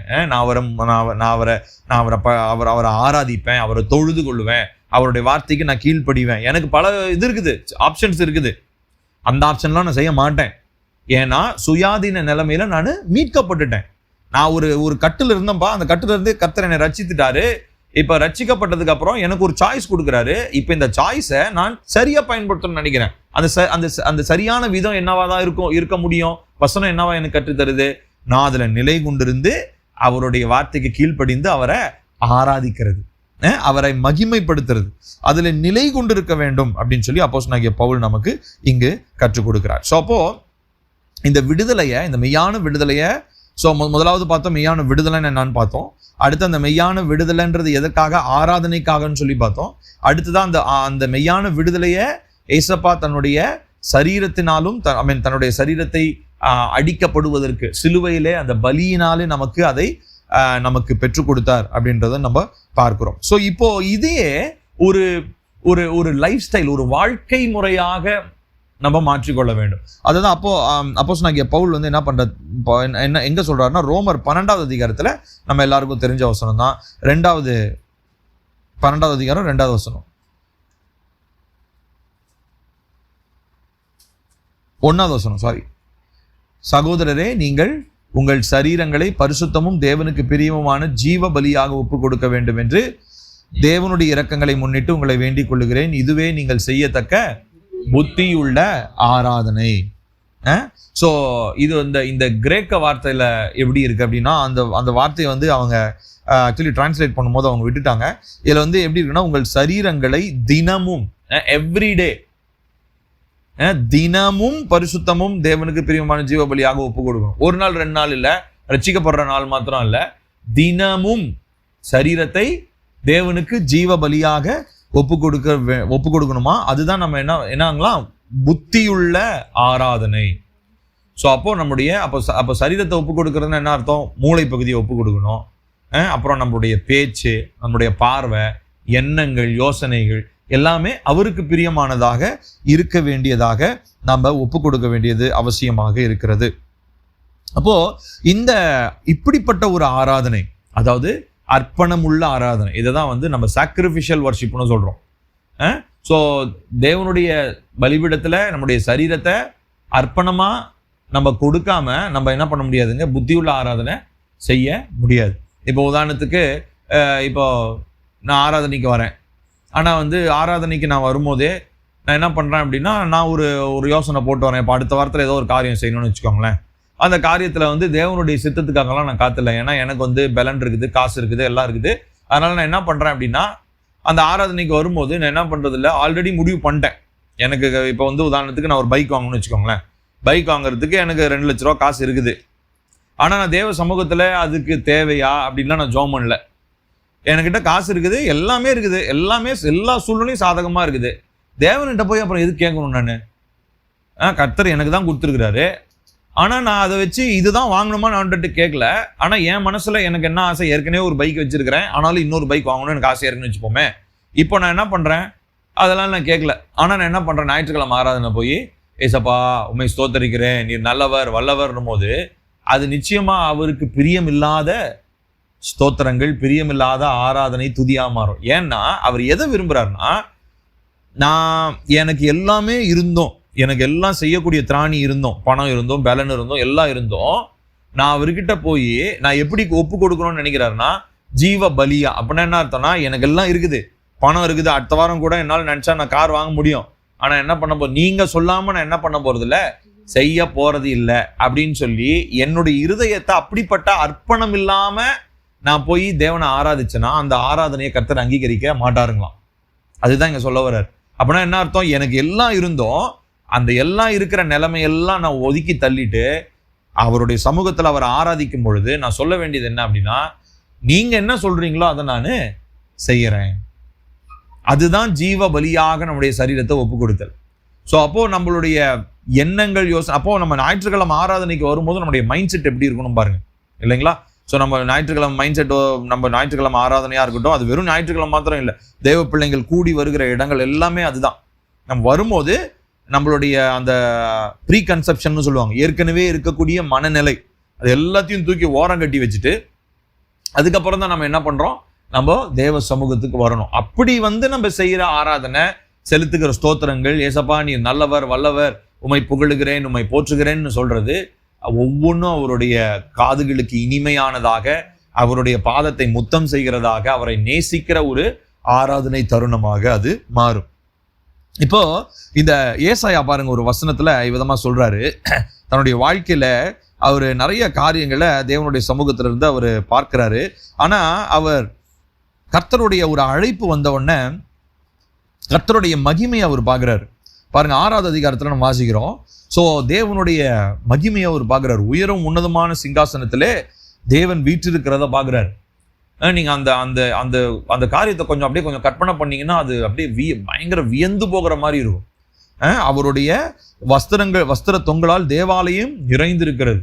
A: அவரை ஆராதிப்பேன், அவரை தொழுது கொள்ளுவேன், அவருடைய வார்த்தைக்கு நான் கீழ்ப்படிவேன். எனக்கு பல இது இருக்குது, ஆப்ஷன்ஸ் இருக்குது. அந்த ஆப்ஷன்லாம் நான் செய்ய மாட்டேன். ஏன்னா சுயாதீன நிலைமையில நான் மீட்கப்பட்டுட்டேன். நான் ஒரு கட்டுல இருந்தேன்ப்பா, அந்த கட்டுல இருந்து கர்த்தர் என்னை ரட்சித்துட்டாரு. இப்ப ரட்சிக்கப்பட்டதுக்கு அப்புறம் எனக்கு ஒரு சாய்ஸ் கொடுக்குறாரு. இப்ப இந்த சாய்ஸை நான் சரியா பயன்படுத்தணும்னு நினைக்கிறேன். அந்த சரியான விதம் என்னவாதான் இருக்க முடியும், வசனம் என்னவா எனக்கு கற்றுத்தருது, நான் அதுல நிலை கொண்டிருந்து அவருடைய வார்த்தைக்கு கீழ்ப்படிந்து அவரை ஆராதிக்கிறது, அவரை மகிமைப்படுத்துறது, அதுல நிலை கொண்டிருக்க வேண்டும் அப்படின்னு சொல்லி அப்போஸ்தலனாகிய பவுல் நமக்கு இங்கு கற்றுக் கொடுக்கிறார். ஸோ அப்போ இந்த விடுதலையை, இந்த மெய்யான விடுதலையை, ஸோ முதலாவது பார்த்தோம் மெய்யான விடுதலைன்னு என்னன்னு பார்த்தோம். அடுத்து அந்த மெய்யான விடுதலைன்றது எதற்காக, ஆராதனைக்காகன்னு சொல்லி பார்த்தோம். அடுத்துதான் அந்த மெய்யான விடுதலையை ஏசப்பா தன்னுடைய சரீரத்தினாலும் தன்னுடைய சரீரத்தை அடிக்கப்படுவதற்கு சிலுவையிலே அந்த பலியினாலே நமக்கு அதை நமக்கு பெற்றுக் கொடுத்தார் அப்படின்றத நம்ம பார்க்கிறோம். ஸோ இப்போ இதையே ஒரு ஒரு ஒரு லைஃப் ஸ்டைல், ஒரு வாழ்க்கை முறையாக நம்ம மாற்றிக்கொள்ள வேண்டும். அதுதான் அப்போஸ்தலனாகிய பவுல் வந்து என்ன பண்ற, என்ன எங்க சொல்றாருன்னா, ரோமர் 12வது அதிகாரத்துல நம்ம எல்லாருக்கும் தெரிஞ்ச வசனம் தான், 12வது அதிகாரம் 2வது வசனம், 1வது வசனம், சாரி. சகோதரரே, நீங்கள் உங்கள் சரீரங்களை பரிசுத்தமும் தேவனுக்கு பிரியமுமான ஜீவ பலியாக ஒப்பு கொடுக்க வேண்டும் என்று தேவனுடைய இரக்கங்களை முன்னிட்டு உங்களை வேண்டிக் கொள்ளுகிறேன். இதுவே நீங்கள் செய்யத்தக்க புத்தியுள்ள ஆராதனை. ஸோ இது இந்த கிரேக்க வார்த்தையில எப்படி இருக்கு அப்படின்னா, அந்த வார்த்தையை வந்து அவங்க ஆக்சுவலி டிரான்ஸ்லேட் பண்ணும்போது அவங்க விட்டுட்டாங்க. இதுல வந்து எப்படி இருக்குன்னா, உங்கள் சரீரங்களை தினமும், எவ்ரிடே, தினமும் பரிசுத்தமும் தேவனுக்கு பிரியமான ஜீவ பலியாக ஒப்பு கொடுக்கணும். ஒரு நாள் 2 நாள் இல்ல, ரட்சிக்கப்படுற நாள் மாத்திரம் இல்ல, தினமும் சரீரத்தை தேவனுக்கு ஜீவ பலியாக ஒப்பு கொடுக்கணுமா. அதுதான் நம்ம என்னங்களாம், புத்தியுள்ள ஆராதனை. ஸோ அப்போ நம்முடைய அப்போ சரீரத்தை ஒப்பு கொடுக்கறதுன்னு என்ன அர்த்தம், மூளை பகுதியை ஒப்பு கொடுக்கணும். அப்புறம் நம்மளுடைய பேச்சு, நம்முடைய பார்வை, எண்ணங்கள், யோசனைகள் எல்லாமே அவருக்கு பிரியமானதாக இருக்க வேண்டியதாக நம்ம ஒப்பு கொடுக்க வேண்டியது அவசியமாக இருக்கிறது. அப்போ இப்படிப்பட்ட ஒரு ஆராதனை, அதாவது அர்ப்பணமுள்ள ஆராதனை, இதை தான் வந்து நம்ம சாக்ரிஃபிஷியல் வர்ஷிப்னு சொல்றோம். ஸோ தேவனுடைய பலிபீடத்துல நம்முடைய சரீரத்தை அர்ப்பணமா நம்ம கொடுக்காம நம்ம என்ன பண்ண முடியாதுங்க, புத்தியுள்ள ஆராதனை செய்ய முடியாது. இப்போ உதாரணத்துக்கு, இப்போ நான் ஆராதனைக்கு வரேன், ஆனால் வந்து ஆராதனைக்கு நான் வரும்போதே நான் என்ன பண்ணுறேன் அப்படின்னா, நான் ஒரு யோசனை போட்டு வரேன். இப்போ அடுத்த வாரத்தில் ஏதோ ஒரு காரியம் செய்யணும்னு வச்சுக்கோங்களேன். அந்த காரியத்தில் வந்து தேவனுடைய சித்தத்துக்காகலாம் நான் காத்தில்லை. ஏன்னா எனக்கு வந்து பலன் இருக்குது, காசு இருக்குது, எல்லாம் இருக்குது. அதனால நான் என்ன பண்ணுறேன் அப்படின்னா, அந்த ஆராதனைக்கு வரும்போது நான் என்ன பண்ணுறது இல்லை, ஆல்ரெடி முடிவு பண்ணிட்டேன். எனக்கு இப்போ வந்து உதாரணத்துக்கு நான் ஒரு பைக் வாங்கணும்னு வச்சுக்கோங்களேன். பைக் வாங்குறதுக்கு எனக்கு 2 லட்ச ரூபா காசு இருக்குது. ஆனால் நான் தேவ சமூகத்தில் அதுக்கு தேவையா அப்படின்லாம் நான் ஜோம் பண்ணல. என்கிட்ட காசு இருக்குது, எல்லாமே இருக்குது, எல்லா சூழ்நிலையும் சாதகமாக இருக்குது. தேவன்கிட்ட போய் அப்புறம் எது கேட்கணும் நான்? கர்த்தர் எனக்கு தான் கொடுத்துருக்கிறாரு. ஆனால் நான் அதை வச்சு இதுதான் வாங்கணுமா நான் கேட்கல. ஆனால் என் மனசில் எனக்கு என்ன ஆசை, ஏற்கனவே ஒரு பைக் வச்சிருக்கிறேன், ஆனாலும் இன்னொரு பைக் வாங்கணும்னு எனக்கு ஆசை இருக்குன்னு வச்சுப்போமே. இப்போ நான் என்ன பண்ணுறேன், அதெல்லாம் நான் கேட்கல. ஆனால் நான் என்ன பண்ணுறேன், ஞாயிற்றுக்கிழமை ஆராதனை போய், ஏசப்பா உண்மை ஸ்தோத்தரிக்கிறேன், நீர் நல்லவர் வல்லவர்னும் போது அது நிச்சயமாக அவருக்கு பிரியமில்லாத ஸ்தோத்திரங்கள், பிரியமில்லாத ஆராதனை, துதியா மாறும். ஏன்னா அவர் எதை விரும்புகிறாருன்னா, எனக்கு எல்லாமே இருந்தோம், எனக்கு எல்லாம் செய்யக்கூடிய திராணி இருந்தோம், பணம் இருந்தோம், பலன் இருந்தோம், எல்லாம் இருந்தோம், நான் அவர்கிட்ட போய் நான் எப்படி ஒப்பு கொடுக்கணும்னு நினைக்கிறாருன்னா, ஜீவ பலியா. அப்படின்னா என்ன அர்த்தம்னா, எனக்கு எல்லாம் இருக்குது, பணம் இருக்குது, அடுத்த வாரம் கூட என்னால் நினைச்சா நான் கார் வாங்க முடியும். ஆனா என்ன பண்ண நீங்க சொல்லாம நான் என்ன பண்ண போறது இல்லை, செய்ய போறது இல்லை அப்படின்னு சொல்லி என்னுடைய இருதயத்தை அப்படிப்பட்ட அர்ப்பணம் இல்லாம நான் போய் தேவனை ஆராதிச்சேன்னா அந்த ஆராதனையை கர்த்தர் அங்கீகரிக்க மாட்டாருங்களாம். அதுதான் இங்க சொல்ல வர்றார். அப்படின்னா என்ன அர்த்தம், எனக்கு எல்லாம் இருந்தோம், அந்த எல்லாம் இருக்கிற நிலைமையெல்லாம் நான் ஒதுக்கி தள்ளிட்டு அவருடைய சமூகத்தில் அவரை ஆராதிக்கும் பொழுது நான் சொல்ல வேண்டியது என்ன அப்படின்னா, நீங்க என்ன சொல்றீங்களோ அதை நான் செய்யறேன். அதுதான் ஜீவ பலியாக நம்முடைய சரீரத்தை ஒப்பு கொடுத்தல். ஸோ அப்போ நம்மளுடைய எண்ணங்கள் அப்போ நம்ம ஞாயிற்றுக்கிழமை ஆராதனைக்கு வரும்போது நம்முடைய மைண்ட் செட் எப்படி இருக்கணும் பாருங்க, இல்லைங்களா? ஸோ நம்ம ஞாயிற்றுக்கிழமை மைண்ட் செட்டோ, நம்ம ஞாயிற்றுக்கிழமை ஆராதனையா இருக்கட்டும், அது வெறும் ஞாயிற்றுக்கிழமை மாத்திரம் இல்லை, தேவ பிள்ளைங்கள் கூடி வருகிற இடங்கள் எல்லாமே அதுதான். நம்ம வரும்போது நம்மளுடைய அந்த ப்ரீ கன்செப்ஷன் சொல்லுவாங்க, ஏற்கனவே இருக்கக்கூடிய மனநிலை, அது எல்லாத்தையும் தூக்கி ஓரம் கட்டி வச்சுட்டு அதுக்கப்புறம் தான் நம்ம என்ன பண்றோம், நம்ம தேவ சமூகத்துக்கு வரணும். அப்படி நம்ம செய்யற ஆராதனை, செலுத்துகிற ஸ்தோத்திரங்கள், ஏசப்பா நீர் நல்லவர் வல்லவர், உம்மை புகழுகிறேன் உம்மை போற்றுகிறேன்னு சொல்றது ஒவ்வொன்றும் அவருடைய காதுகளுக்கு இனிமையானதாக, அவருடைய பாதத்தை முத்தம் செய்கிறதாக, அவரை நேசிக்கிற ஒரு ஆராதனை தருணமாக அது மாறும். இப்போ இந்த ஏசாயா பாருங்க, ஒரு வசனத்துல விதமா சொல்றாரு, தன்னுடைய வாழ்க்கையில அவர் நிறைய காரியங்களை தேவனுடைய சமூகத்தில இருந்து அவர் பார்க்கிறாரு. ஆனா அவர் கர்த்தருடைய ஒரு அழைப்பு வந்த உடனே கர்த்தருடைய மகிமையை அவர் பார்க்கிறாரு. பாருங்க, 6வது அதிகாரத்துல நம்ம வாசிக்கிறோம். ஸோ தேவனுடைய மகிமையை அவர் பார்க்கிறார். உயரும் உன்னதமான சிங்காசனத்திலே தேவன் வீற்றிருக்கிறத பார்க்கிறார். நீங்க அந்த அந்த அந்த அந்த காரியத்தை கொஞ்சம் கற்பனை பண்ணீங்கன்னா அது அப்படியே பயங்கர வியந்து போகிற மாதிரி இருக்கும். அவருடைய வஸ்திர தொங்கலால் தேவாலயம் நிறைந்திருக்கிறது.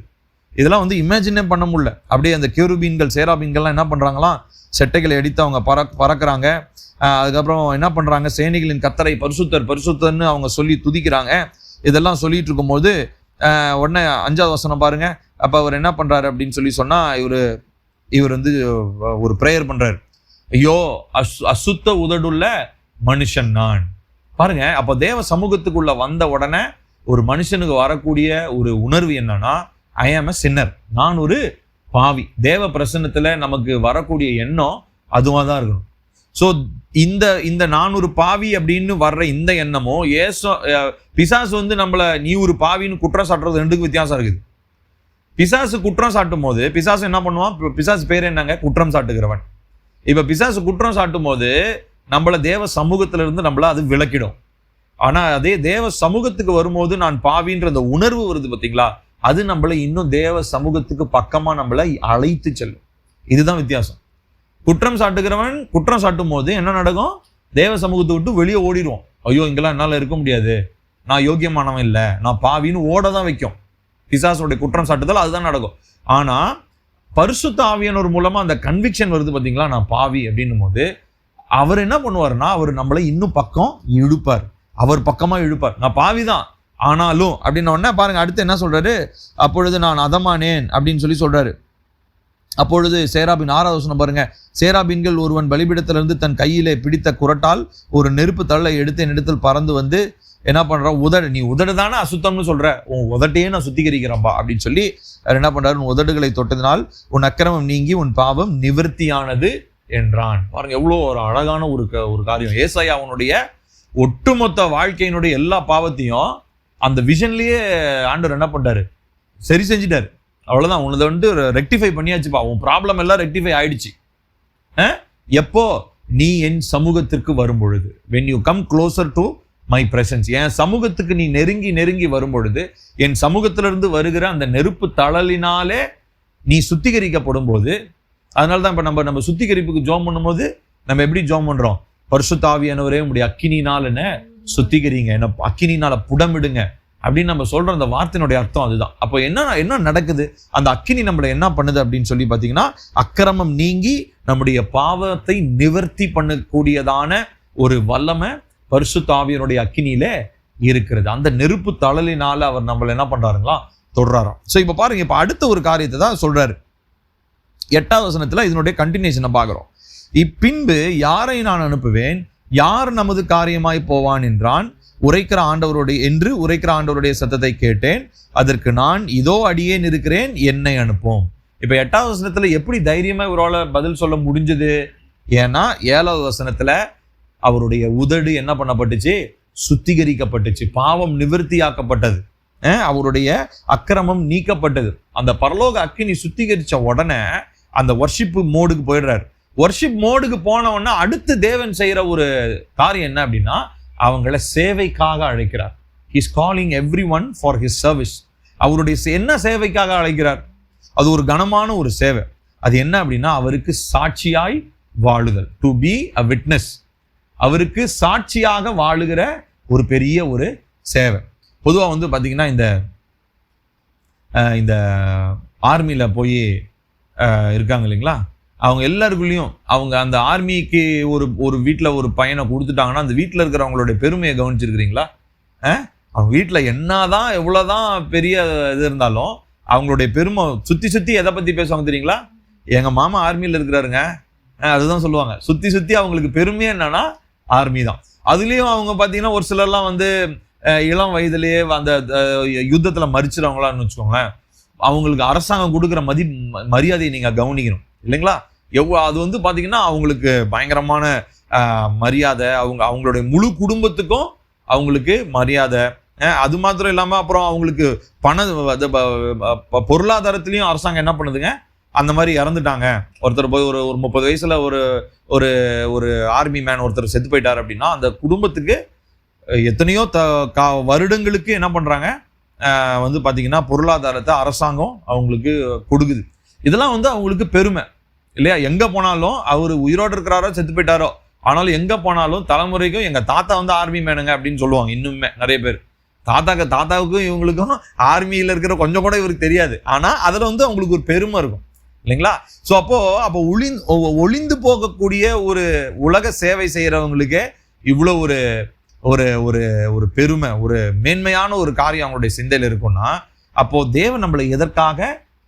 A: இதெல்லாம் இமேஜினே பண்ண முடியல. அப்படியே அந்த கேருபீன்கள் சேராபீன்கள்லாம் என்ன பண்றாங்களாம், செட்டைகளை அடித்து அவங்க பறக்கிறாங்க. அதுக்கப்புறம் என்ன பண்றாங்க, சேனைகளின் கர்த்தரை பரிசுத்தர் பரிசுத்தர்னு அவங்க சொல்லி துதிக்கிறாங்க. இதெல்லாம் சொல்லிட்டு இருக்கும்போது உடனே 5வது வசனம் பாருங்க. அப்ப அவர் என்ன பண்றாரு அப்படின்னு சொன்னா, இவர் ஒரு பிரேயர் பண்றாரு. ஐயோ அசுத்த உதடுள்ள மனுஷன் நான். பாருங்க, அப்ப தேவ சமூகத்துக்குள்ள வந்த உடனே ஒரு மனுஷனுக்கு வரக்கூடிய ஒரு உணர்வு என்னன்னா, ஐ ஆம் எ சின்னர், நான் ஒரு பாவி. தேவ பிரசன்னத்துல நமக்கு வரக்கூடிய எண்ணம் அதுவா தான் இருக்கணும். ஸோ இந்த நான் ஒரு பாவி அப்படின்னு வர்ற இந்த எண்ணமோ, பிசாசு நம்மள நீ ஒரு பாவின்னு குற்றம் சாட்டுறது ரெண்டுக்கு வித்தியாசம் இருக்குது. பிசாசு குற்றம் சாட்டும் போது பிசாசு என்ன பண்ணுவான், பிசாசு பேர் என்னங்க, குற்றம் சாட்டுகிறவன். இப்ப பிசாசு குற்றம் சாட்டும் போது நம்மள தேவ சமூகத்துல இருந்து நம்மள அது விலக்கிடும். ஆனா அதே தேவ சமூகத்துக்கு வரும்போது நான் பாவின்ற அந்த உணர்வு வருது பார்த்தீங்களா, அது நம்மளை இன்னும் தேவ சமூகத்துக்கு பக்கமா நம்மளை அழைத்து செல்லும். இதுதான் வித்தியாசம். குற்றம் சாட்டுகிறவன் குற்றம் சாட்டும் போது என்ன நடக்கும், தேவ சமூகத்தை விட்டு வெளியே ஓடிடுவோம். ஐயோ இங்கெல்லாம் என்னால இருக்க முடியாது, நான் யோக்கியமானவன் இல்லை, நான் பாவின்னு ஓட தான் வைக்கும். பிசாசுடைய குற்றம் சாட்டுதல் அதுதான் நடக்கும். ஆனா பரிசுத்த ஆவியானவர் மூலமா அந்த கன்விக்ஷன் வருது பார்த்தீங்களா, நான் பாவி அப்படின்னும் போது அவர் என்ன பண்ணுவாருன்னா, அவர் நம்மளை இன்னும் பக்கம் இழுப்பார், அவர் பக்கமா இழுப்பார். நான் பாவிதான் ஆனாலும் அப்படின்ன உடனே பாருங்க அடுத்து என்ன சொல்றாரு, அப்பொழுது நான் அதமானேன் அப்படின்னு சொல்றாரு. அப்பொழுது சேராபின் 6வது வசனம் பாருங்க, சேராபின்கள் ஒருவன் பலிபீடத்திலிருந்து தன் கையிலே பிடித்த குரட்டால் ஒரு நெருப்பு தள்ளை எடுத்து என்னிடத்தில் பறந்து என்ன பண்றான், நீ உதடு தானே அசுத்தம்னு சொல்ற, உன் உதட்டையே நான் சுத்திகரிக்கிறப்பா அப்படின்னு சொல்லி என்ன பண்றாரு, உன் உதடுகளை தொட்டதினால் உன் அக்கிரமம் நீங்கி உன் பாவம் நிவர்த்தியானது என்றான். பாருங்க எவ்வளோ ஒரு அழகான ஒரு காரியம். ஏசாயா அவனுடைய ஒட்டுமொத்த வாழ்க்கையினுடைய எல்லா பாவத்தையும் அந்த விஷன்லயே ஆண்டவர் என்ன பண்றாரு, சரி செஞ்சிட்டாரு. அவ்வளவுதான், உனது ரெக்டிஃபை பண்ணியாச்சுப்பா, உன் ப்ராப்ளம் எல்லாம் ரெக்டிஃபை ஆயிடுச்சு. எப்போ நீ என் சமூகத்திற்கு வரும் பொழுது, when you come closer to my presence, என் சமூகத்துக்கு நீ நெருங்கி வரும் பொழுது, என் சமூகத்திலிருந்து வருகிற அந்த நெருப்பு தழலினாலே நீ சுத்திகரிக்கப்படும் போது, அதனாலதான் இப்ப நம்ம சுத்திகரிப்புக்கு ஜோம் பண்ணும்போது நம்ம எப்படி ஜோம் பண்றோம், பரிசுத்த ஆவியானவரே உங்களுடைய அக்கினினால் என்ன சுத்திகரிங்க, என்ன அக்கினினால புடமிடுங்க அப்படின்னு நம்ம சொல்ற அந்த வார்த்தையினுடைய அர்த்தம் அதுதான். அப்போ என்ன நடக்குது, அந்த அக்கினி நம்மளை என்ன பண்ணுது அப்படின்னு சொல்லி பார்த்தீங்கன்னா, அக்கிரமம் நீங்கி நம்முடைய பாவத்தை நிவர்த்தி பண்ணக்கூடியதான ஒரு வல்லமை பரிசுத்த ஆவியினுடைய அக்கினியில இருக்கிறது. அந்த நெருப்பு தழலினால அவர் நம்மளை என்ன பண்றாருங்களா, தொடுறாராம். ஸோ இப்போ பாருங்க, இப்போ அடுத்த ஒரு காரியத்தை தான் சொல்றாரு. 8வது வசனத்துல இதனுடைய கண்டினியூஷனை பார்க்கிறோம். இப்பின்பு யாரை நான் அனுப்புவேன், யார் நமது காரியமாய் போவான் என்றான். உரைக்கிற ஆண்டவருடைய சத்தத்தை கேட்டேன். அதற்கு நான் இதோ அடியேன் இருக்கிறேன், என்னை அனுப்பும். இப்ப 8வது வசனத்துல எப்படி தைரியமா இவரால பதில் சொல்ல முடிஞ்சது? ஏன்னா 7வது வசனத்துல அவருடைய உதடு என்ன பண்ணப்பட்டுச்சு, சுத்திகரிக்கப்பட்டுச்சு, பாவம் நிவர்த்தியாக்கப்பட்டது, அவருடைய அக்கிரமம் நீக்கப்பட்டது. அந்த பரலோக அக்கினி சுத்திகரிச்ச உடனே அந்த வர்ஷிப் மோடுக்கு போயிடுறாரு. வர்ஷிப் மோடுக்கு போன உடனே அடுத்து தேவன் செய்யற ஒரு காரியம் என்ன அப்படின்னா, அவங்கள சேவைக்காக அழைக்கிறார். He's calling everyone for his service. அவருடைய என்ன சேவைக்காக அழைக்கிறார்? அது ஒரு கனமான ஒரு சேவை. அது என்ன அப்படின்னா, அவருக்கு சாட்சியாய் வாழுதல். To be a witness. அவருக்கு சாட்சியாக வாழுகிற ஒரு பெரிய ஒரு சேவை. பொதுவாக வந்து பார்த்தீங்கன்னா, இந்த ஆர்மியில் போய் இருக்காங்க இல்லைங்களா, அவங்க எல்லாருக்குள்ளேயும் அவங்க அந்த ஆர்மிக்கு ஒரு வீட்டில் ஒரு பையனை கொடுத்துட்டாங்கன்னா, அந்த வீட்டில் இருக்கிறவங்களுடைய பெருமையை கவனிச்சிருக்கிறீங்களா? அவங்க வீட்டில் என்னதான் எவ்வளோதான் பெரிய இது இருந்தாலும் அவங்களுடைய பெருமை சுற்றி எதை பற்றி பேசுவாங்க தெரியுங்களா? எங்கள் மாமா ஆர்மியில் இருக்கிறாருங்க, அதுதான் சொல்லுவாங்க. சுற்றி அவங்களுக்கு பெருமையே என்னன்னா ஆர்மி தான். அதுலேயும் அவங்க பார்த்தீங்கன்னா ஒரு சிலர்லாம் வந்து இளம் வயதிலேயே அந்த யுத்தத்தில் மறிச்சிடவங்களான்னு வச்சுக்கோங்களேன். அவங்களுக்கு அரசாங்கம் கொடுக்குற மரியாதையை நீங்கள் கவனிக்கணும் இல்லைங்களா? அது வந்து பார்த்தீங்கன்னா அவங்களுக்கு பயங்கரமான மரியாதை. அவங்களுடைய முழு குடும்பத்துக்கும் அவங்களுக்கு மரியாதை. அது மாத்திரம் இல்லாமல் அப்புறம் அவங்களுக்கு பொருளாதாரத்திலையும் அரசாங்கம் என்ன பண்ணுதுங்க, அந்த மாதிரி இறந்துட்டாங்க. ஒருத்தர் போய் ஒரு 30 வயசுல ஒரு ஒரு ஆர்மி மேன் ஒருத்தர் செத்து போயிட்டார் அப்படின்னா, அந்த குடும்பத்துக்கு எத்தனையோ வருடங்களுக்கு என்ன பண்றாங்க வந்து பார்த்தீங்கன்னா பொருளாதாரத்தை அரசாங்கம் அவங்களுக்கு கொடுக்குது. இதெல்லாம் வந்து அவங்களுக்கு பெருமை இல்லையா? எங்க போனாலும் அவர் உயிரோடு இருக்கிறாரோ செத்து போயிட்டாரோ, ஆனாலும் எங்க போனாலும் தலைமுறைக்கும் எங்க தாத்தா வந்து ஆர்மி மேனுங்க அப்படின்னு சொல்லுவாங்க. இன்னுமே நிறைய பேர் தாத்தாவுக்கும் இவங்களுக்கும் ஆர்மியில் இருக்கிற கொஞ்சம் கூட இவருக்கு தெரியாது, ஆனா அதுல வந்து அவங்களுக்கு ஒரு பெருமை இருக்கும் இல்லைங்களா? ஸோ அப்போ ஒளிந்து போகக்கூடிய ஒரு உலக சேவை செய்யறவங்களுக்கே இவ்வளோ ஒரு ஒரு ஒரு ஒரு பெருமை, ஒரு மேன்மையான ஒரு காரியம் அவங்களுடைய சிந்தையில் இருக்கும்னா, அப்போ தேவன் நம்மளை எதற்காக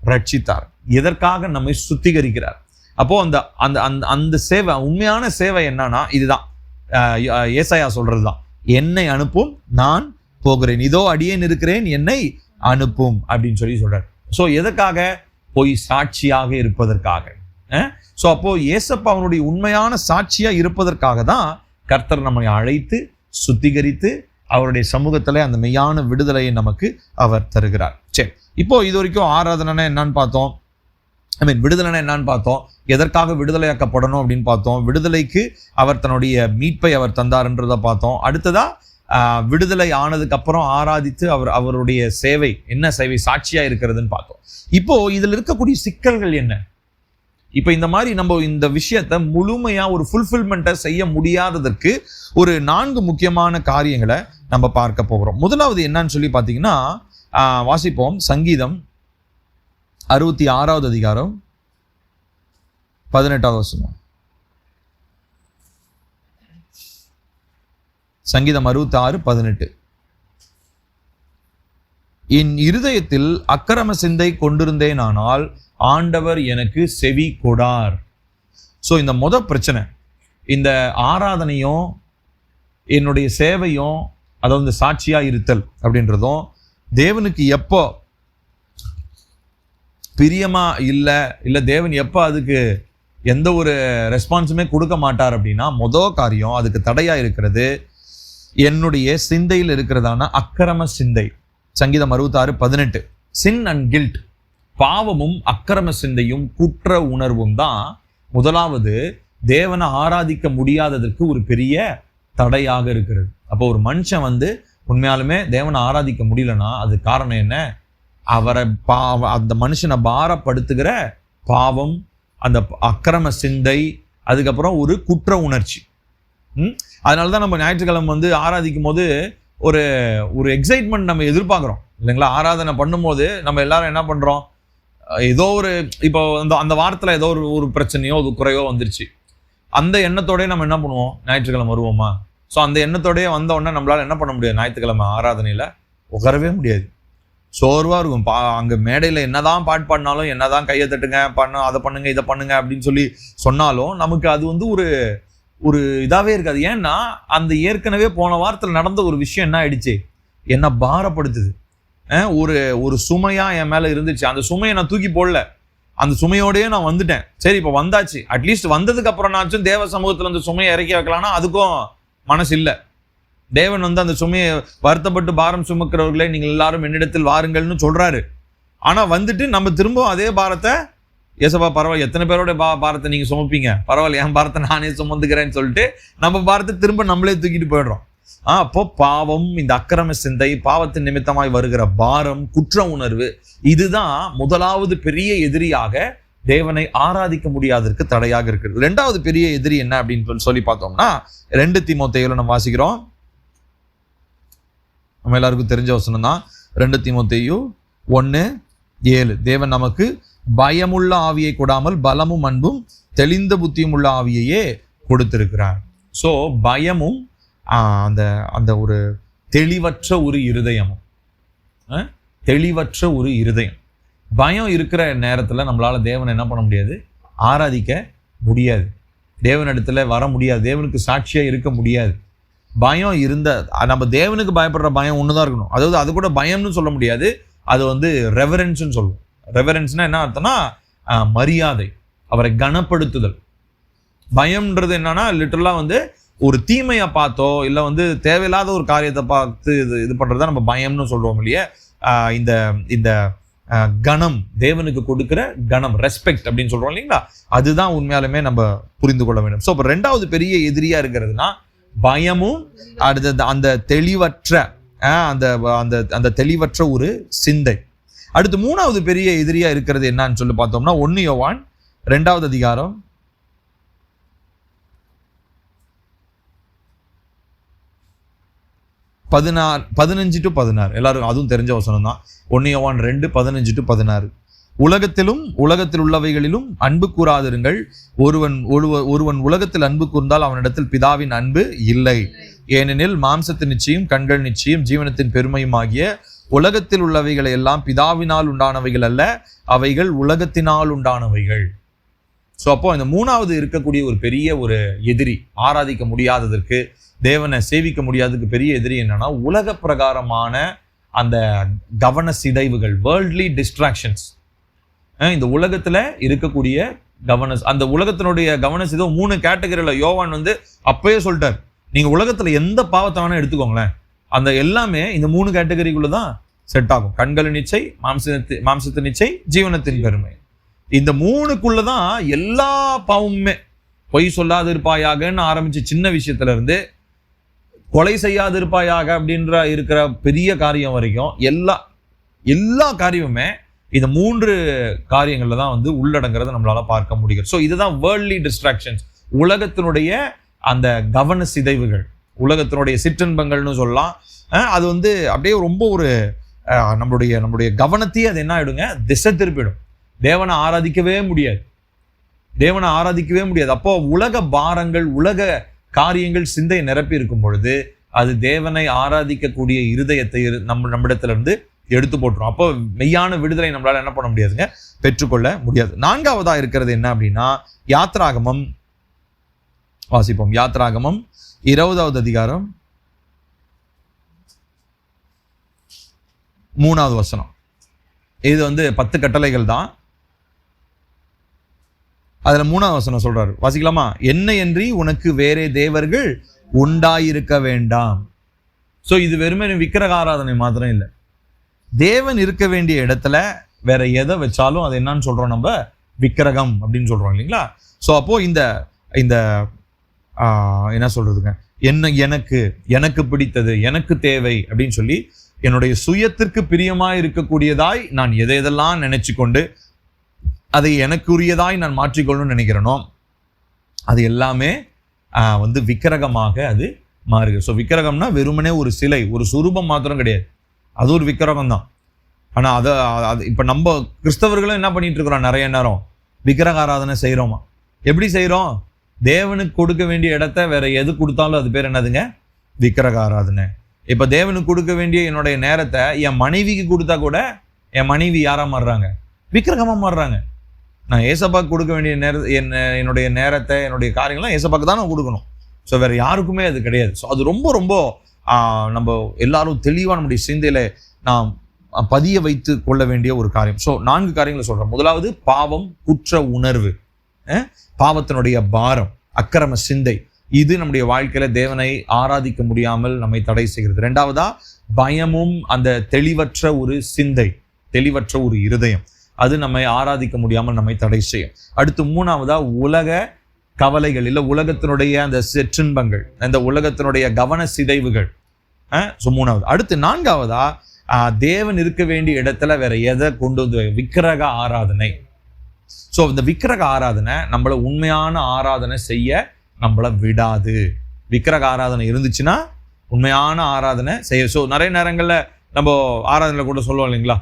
A: ரட்சித்தார், எதற்காக நம்மை சுத்திகரிக்கிறார். அப்போ அந்த அந்த அந்த அந்த சேவை, உண்மையான சேவை என்னன்னா இதுதான். ஏசாயா சொல்றதுதான், என்னை அனுப்பும் நான் போகிறேன், இதோ அடியேன் இருக்கிறேன் என்னை அனுப்பும் அப்படின்னு சொல்றார். ஸோ எதற்காக? போய் சாட்சியாக இருப்பதற்காக. ஸோ அப்போ ஏசப்பா அவனுடைய உண்மையான சாட்சியா இருப்பதற்காக தான் கர்த்தர் நம்மை அழைத்து சுத்திகரித்து அவருடைய சமூகத்துல அந்த மெய்யான விடுதலையை நமக்கு அவர் தருகிறார். சரி, இப்போ இது வரைக்கும் ஆராதனை என்னன்னு பார்த்தோம், விடுதலை என்னன்னு பார்த்தோம், எதற்காக விடுதலையாக்கப்படணும் அப்படின்னு பார்த்தோம், விடுதலைக்கு அவர் தன்னுடைய மீட்பை அவர் தந்தார்ன்றதை பார்த்தோம். அடுத்ததா விடுதலை ஆனதுக்கு அப்புறம் ஆராதித்து அவருடைய சேவை என்ன சேவை சாட்சியா இருக்கிறதுன்னு பார்த்தோம். இப்போ இதுல இருக்கக்கூடிய சிக்கல்கள் என்ன? இப்ப இந்த மாதிரி நம்ம இந்த விஷயத்த முழுமையா ஒரு ஃபுல்ஃபில்மெண்ட்டை செய்ய முடியாததற்கு ஒரு 4 முக்கியமான காரியங்களை நம்ம பார்க்க போகிறோம். முதலாவது என்னன்னு சொல்லி பார்த்தீங்கன்னா, வாசிப்போம். சங்கீதம் 66வது அதிகாரம் 18வது வசனம். சங்கீதம் 66:18. என் இருதயத்தில் அக்கிரம சிந்தை கொண்டிருந்தேனானால் ஆண்டவர் எனக்கு செவி கொடார். ஸோ இந்த பிரச்சனை, இந்த ஆராதனையும் என்னுடைய சேவையும், அதாவது சாட்சியா இருத்தல் அப்படின்றதும் தேவனுக்கு எப்போ பிரியமா இல்லை தேவன் எப்போ அதுக்கு எந்த ஒரு ரெஸ்பான்ஸுமே கொடுக்க மாட்டார் அப்படின்னா, காரியம் அதுக்கு தடையா இருக்கிறது என்னுடைய சிந்தையில் இருக்கிறதான அக்கிரம சிந்தை. சங்கீதம் 66:18. சின் அண்ட் கில்ட், பாவமும் அக்கிரம சிந்தையும் குற்ற உணர்வும் தான் முதலாவது தேவனை ஆராதிக்க முடியாததற்கு ஒரு பெரிய தடையாக இருக்கிறது. அப்போ ஒரு மனுஷன் வந்து உண்மையாலுமே தேவனை ஆராதிக்க முடியலன்னா அது காரணம் என்ன? அவரை அந்த மனுஷனை பாரப்படுத்துகிற பாவம், அந்த அக்கிரம சிந்தை, அதுக்கப்புறம் ஒரு குற்ற உணர்ச்சி. அதனாலதான் நம்ம ஞாயிற்றுக்கிழமை வந்து ஆராதிக்கும் போது ஒரு ஒரு எக்ஸைட்மெண்ட் நம்ம எதிர்பார்க்கிறோம் இல்லைங்களா? ஆராதனை பண்ணும்போது நம்ம எல்லாரும் என்ன பண்றோம், ஏதோ ஒரு இப்போ அந்த வாரத்துல ஏதோ ஒரு பிரச்சனையோ ஒரு குறையோ வந்துருச்சு, அந்த எண்ணத்தோடய நம்ம என்ன பண்ணுவோம், ஞாயிற்றுக்கிழமை வருவோமா? ஸோ அந்த எண்ணத்தோடய வந்த உடனே நம்மளால என்ன பண்ண முடியாது, ஞாயிற்றுக்கிழமை ஆராதனையில உட்காரவே முடியாது, சோர்வா இருக்கும். அங்க மேடையில என்னதான் பாட்டு பாடினாலும், என்னதான் கையை தட்டுங்க அதை பண்ணுங்க இதை பண்ணுங்க அப்படின்னு சொல்லி சொன்னாலும் நமக்கு அது வந்து ஒரு இதாவே இருக்காது. ஏன்னா அந்த ஏற்கனவே போன வாரத்தில் நடந்த ஒரு விஷயம் என்ன ஆயிடுச்சு, என்ன பாரப்படுத்துது. ஒரு சுமையா என் மேல இருந்துச்சு, அந்த சுமையை நான் தூக்கி போடல, அந்த சுமையோடய நான் வந்துட்டேன். சரி, இப்போ வந்தாச்சு, அட்லீஸ்ட் வந்ததுக்கு அப்புறம்னாச்சும் தேவ சமூகத்துல அந்த சுமையை இறக்கி வைக்கலாம்னா அதுக்கும் மனசு இல்லை. தேவன் வந்து அந்த சுமையை வருத்தப்பட்டு பாரம் சுமக்கிறவர்களே நீங்கள் எல்லாரும் என்னிடத்தில் வாருங்கள்னு சொல்றாரு. ஆனா வந்துட்டு நம்ம திரும்ப அதே பாரத்தை, ஏசப்பா பரவாயில்ல, எத்தனை பேரோட பாரத்தை நீங்க சுமப்பீங்க, பரவாயில்ல என் பாரத்தை நானே சுமந்துக்கிறேன்னு சொல்லிட்டு நம்ம பாரத்தை திரும்ப நம்மளே தூக்கிட்டு போயிடுறோம். அப்போ பாவம், இந்த அக்கிரம சிந்தை, பாவத்தின் நிமித்தமாய் வருகிற பாரம், குற்ற உணர்வு, இதுதான் முதலாவது பெரிய எதிரியாக தேவனை ஆராதிக்க முடியாததற்கு தடையாக இருக்கிறது. இரண்டாவது பெரிய எதிரி என்ன அப்படின்னு சொல்லி பார்த்தோம்னா 2 தீமோத்தேயுல நம்ம வாசிக்கிறோம். நம்ம எல்லாருக்கும் தெரிஞ்ச வசனம் தான். 2 தீமோத்தேயு 1:7, தேவன் நமக்கு பயமுள்ள ஆவியை கொடாமல் பலமும் அன்பும் தெளிந்த புத்தியும் உள்ள ஆவியையே கொடுத்திருக்கிறார். ஸோ பயமும் அந்த அந்த ஒரு தெளிவற்ற ஒரு இருதயமும், தெளிவற்ற ஒரு இருதயம், பயம் இருக்கிற நேரத்தில் நம்மளால தேவனை என்ன பண்ண முடியாது? ஆராதிக்க முடியாது. தேவனிடத்துல வர முடியாது. தேவனுக்கு சாட்சியாக இருக்க முடியாது. பயம் இருந்த நம்ம தேவனுக்கு பயப்படுற பயம் ஒன்று தான் இருக்கணும். அதாவது அது கூட பயம்னு சொல்ல முடியாது. அது வந்து ரெவரன்ஸ்ன்னு சொல்லுவோம். ரெவரன்ஸ்னா என்ன அர்த்தம்னா மரியாதை, அவரை கனப்படுத்துதல். பயம்ன்றது என்னன்னா லிட்டரலாக வந்து ஒரு தீமையை பார்த்தோ இல்லை வந்து தேவையில்லாத ஒரு காரியத்தை பார்த்து இது பண்ணுறதா நம்ம பயம்னு சொல்கிறோம் இல்லையா? இந்த இந்த கணம், தேவனுக்கு கொடுக்கிற கணம், ரெஸ்பெக்ட் அப்படின்னு சொல்கிறோம் இல்லைங்களா? அதுதான் உண்மையாலுமே நம்ம புரிந்து கொள்ள வேண்டும். ஸோ இப்போ 2வது பெரிய எதிரியாக இருக்கிறதுனா பயமும், அடுத்தது அந்த தெளிவற்ற அந்த அந்த அந்த தெளிவற்ற ஒரு சிந்தை. அடுத்து 3வது பெரிய எதிரியா இருக்கிறது என்னன்னு சொல்லி பார்த்தோம்னா 1 யோவான் 2வது அதிகாரம் 15-16. எல்லாரும் அதுவும் தெரிஞ்ச வசனம் தான். 1 யோவான் 2:15-16. உலகத்தில் உள்ளவைகளிலும் அன்பு கூறாதிருங்கள். ஒருவன் உலகத்தில் அன்பு கூர்ந்தால் அவனிடத்தில் பிதாவின் அன்பு இல்லை. ஏனெனில் மாம்சத்தின் நிச்சயம், கண்கள் நிச்சயம், ஜீவனத்தின் பெருமையும் ஆகிய உலகத்தில் உள்ளவைகளை எல்லாம் பிதாவினால் உண்டானவைகள் அல்ல, அவைகள் உலகத்தினால் உண்டானவைகள். ஸோ அப்போ இந்த 3வது இருக்கக்கூடிய ஒரு பெரிய ஒரு எதிரி, ஆராதிக்க முடியாததற்கு, தேவனை சேவிக்க முடியாததுக்கு பெரிய எதிரி என்னன்னா உலக பிரகாரமான அந்த கவன சிதைவுகள், வேர்ல்ட்லி டிஸ்ட்ராக்ஷன்ஸ். இந்த உலகத்துல இருக்கக்கூடிய அந்த உலகத்தினுடைய கவன சிதைவு 3 கேட்டகரியில யோவான் வந்து அப்பயே சொல்லிட்டார். நீங்க உலகத்துல எந்த பாவத்தை வேணா எடுத்துக்கோங்களேன், அந்த எல்லாமே இந்த 3 கேட்டகரிக்குள்ளதான் செட் ஆகும். கண்களின் நிச்சை, மாம்சத்தின் நிச்சை, ஜீவனத்தின் பெருமை. இந்த 3க்குள்ளதான் எல்லா பாவமுமே. பொய் சொல்லாது இருப்பாயாகன்னு ஆரம்பிச்சு சின்ன விஷயத்துல இருந்து கொலை செய்யாது இருப்பாயாக அப்படின்ற இருக்கிற பெரிய காரியம் வரைக்கும் எல்லா காரியமுமே இந்த 3 காரியங்கள்ல தான் வந்து உள்ளடங்கிறத நம்மளால பார்க்க முடியும். ஸோ இதுதான் வேர்ல்ட்லி டிஸ்ட்ராக்ஷன்ஸ், உலகத்தினுடைய அந்த கவன சிதைவுகள், உலகத்தினுடைய சிற்றின்பங்கள்னு சொல்லலாம். அது வந்து அப்படியே ரொம்ப ஒரு நம்மளுடைய கவனத்தையே அது என்ன ஆயிடுங்க, திசை திருப்பிடும். தேவனை ஆராதிக்கவே முடியாது. அப்போ உலக பாரங்கள், உலக காரியங்கள் சிந்தையை நிரப்பி இருக்கும் பொழுது அது தேவனை ஆராதிக்கக்கூடிய இருதயத்தை நம்மிடத்துல இருந்து எடுத்து போட்டுரும். அப்போ மெய்யான விடுதலை நம்மளால என்ன பண்ண முடியாதுங்க, பெற்றுக்கொள்ள முடியாது. 4வதா இருக்கிறது என்ன அப்படின்னா யாத்ராகமம் வாசிப்போம். யாத்ராகமம் 20வது அதிகாரம் 3வது வசனம். இது வந்து 10 கட்டளைகள் தான். அதுல 3வது வசனம் சொல்றாரு, வாசிக்கலாமா? என்னையன்றி உனக்கு வேறே தேவர்கள் உண்டாயிருக்க வேண்டாம். ஸோ இது வெறுமே விக்கிரக ஆராதனை மாத்திரம் இல்லை. தேவன் இருக்க வேண்டிய இடத்துல வேற எதை வச்சாலும் அது என்னன்னு சொல்றோம், நம்ம விக்கிரகம் அப்படின்னு சொல்றோம் இல்லைங்களா? ஸோ அப்போ இந்த இந்த என்ன சொல்றதுங்க, எனக்கு பிடித்தது, எனக்கு தேவை அப்படின்னு சொல்லி என்னுடைய சுயத்திற்கு பிரியமாய் இருக்கக்கூடியதாய் நான் எதெல்லாம் நினைச்சு கொண்டு அதை எனக்குரியதாய் நான் மாற்றிக்கொள்ளணும்னு நினைக்கிறேனோ அது எல்லாமே வந்து விக்கிரகமாக அது மாறுது. ஸோ விக்கிரகம்னா வெறுமனே ஒரு சிலை, ஒரு சுரூபம் மாத்திரம் கிடையாது, அது ஒரு விக்கிரகம் தான். ஆனால் அது இப்போ நம்ம கிறிஸ்தவர்களும் என்ன பண்ணிட்டு இருக்கிறோம், நிறைய நேரம் விக்கிரக ஆராதனை செய்கிறோமா? எப்படி செய்கிறோம்? தேவனுக்கு கொடுக்க வேண்டிய இடத்த வேற எது கொடுத்தாலும் அது பேர் என்னதுங்க, விக்கிரக ஆராதனை. இப்போ தேவனுக்கு கொடுக்க வேண்டிய என்னுடைய நேரத்தை என் மனைவிக்கு கொடுத்தா கூட என் மனைவி யாரா மாறுறாங்க, விக்கிரகமாக மாறுறாங்க. நான் ஏசப்பாக்கு கொடுக்க வேண்டிய என்னுடைய நேரத்தை, என்னுடைய காரியங்கள்லாம் ஏசப்பாக்கு தான் நான் கொடுக்கணும். ஸோ வேற யாருக்குமே அது கிடையாது. ஸோ அது ரொம்ப ரொம்ப நம்ம எல்லாரும் தெளிவாக நம்முடைய சிந்தையில நாம் பதிய வைத்து கொள்ள வேண்டிய ஒரு காரியம். ஸோ 4 காரியங்களை சொல்றேன். முதலாவது பாவம், குற்ற உணர்வு, பாவத்தினுடைய பாரம், அக்கிரம சிந்தை, இது நம்முடைய வாழ்க்கையில தேவனை ஆராதிக்க முடியாமல் நம்மை தடை செய்கிறது. 2வதா பயமும் அந்த தெளிவற்ற ஒரு சிந்தை, தெளிவற்ற ஒரு இருதயம், அது நம்மை ஆராதிக்க முடியாமல் நம்மை தடை செய்யும். அடுத்து 3வதா உலக கவலைகள், இல்லை உலகத்தினுடைய அந்த சிற்றின்பங்கள், இந்த உலகத்தினுடைய கவன சிதைவுகள். ஸோ 3வது. அடுத்து 4வதா தேவன் இருக்க வேண்டிய இடத்துல வேற எதை கொண்டு வந்து, விக்கிரக ஆராதனை. ஸோ இந்த விக்கிரக ஆராதனை நம்மளை உண்மையான ஆராதனை செய்ய நம்மளை விடாது. விக்கிரக ஆராதனை இருந்துச்சுன்னா உண்மையான ஆராதனை செய்ய. ஸோ நிறைய நேரங்களில் நம்ம ஆராதனையில் கூட சொல்லுவோம் இல்லைங்களா,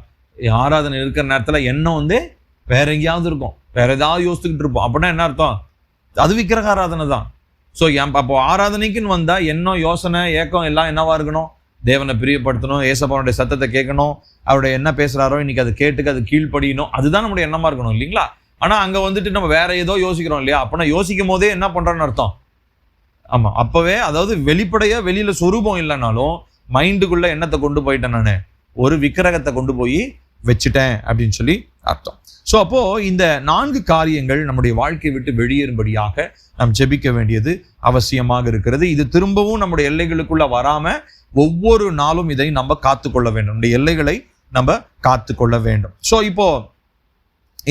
A: ஆராதனை இருக்கிற நேரத்தில் எண்ணம் வந்து வேற எங்கேயாவது இருக்கும், வேற ஏதாவது யோசிச்சுக்கிட்டு இருப்போம். அப்படின்னா என்ன அர்த்தம்? அது விக்கிரக ஆராதனை தான். ஸோ அப்போ ஆராதனைக்குன்னு வந்தால் எண்ணம், யோசனை, ஏக்கம் எல்லாம் என்னவா இருக்கணும்? தேவனை பிரியப்படுத்தணும், ஏசப்பாவுடைய சத்தத்தை கேட்கணும், அவருடைய என்ன பேசுகிறாரோ இன்னைக்கு அதை கேட்டுக்கு அது கீழ்ப்படியணும், அதுதான் நம்முடைய எண்ணமாக இருக்கணும் இல்லைங்களா? ஆனால் அங்கே வந்துட்டு நம்ம வேற ஏதோ யோசிக்கிறோம் இல்லையா? அப்படின்னா யோசிக்கும் போதே என்ன பண்ணுறோன்னு அர்த்தம்? ஆமாம், அப்போவே அதாவது வெளிப்படையாக வெளியில் சொரூபம் இல்லைனாலும் மைண்டுக்குள்ளே என்னத்தை கொண்டு போயிட்டேன், நான் ஒரு விக்கிரகத்தை கொண்டு போய் வச்சுட்டேன் அப்படின்னு சொல்லி அர்த்தம். ஸோ அப்போது இந்த 4 காரியங்கள் நம்முடைய வாழ்க்கையை விட்டு வெளியேறும்படியாக நாம் ஜெபிக்க வேண்டியது அவசியமாக இருக்கிறது. இது திரும்பவும் நம்முடைய எல்லைகளுக்குள்ள வராமல் ஒவ்வொரு நாளும் இதை நம்ம காத்துக்கொள்ள வேண்டும், நம்முடைய எல்லைகளை நம்ம காத்துக்கொள்ள வேண்டும். ஸோ இப்போ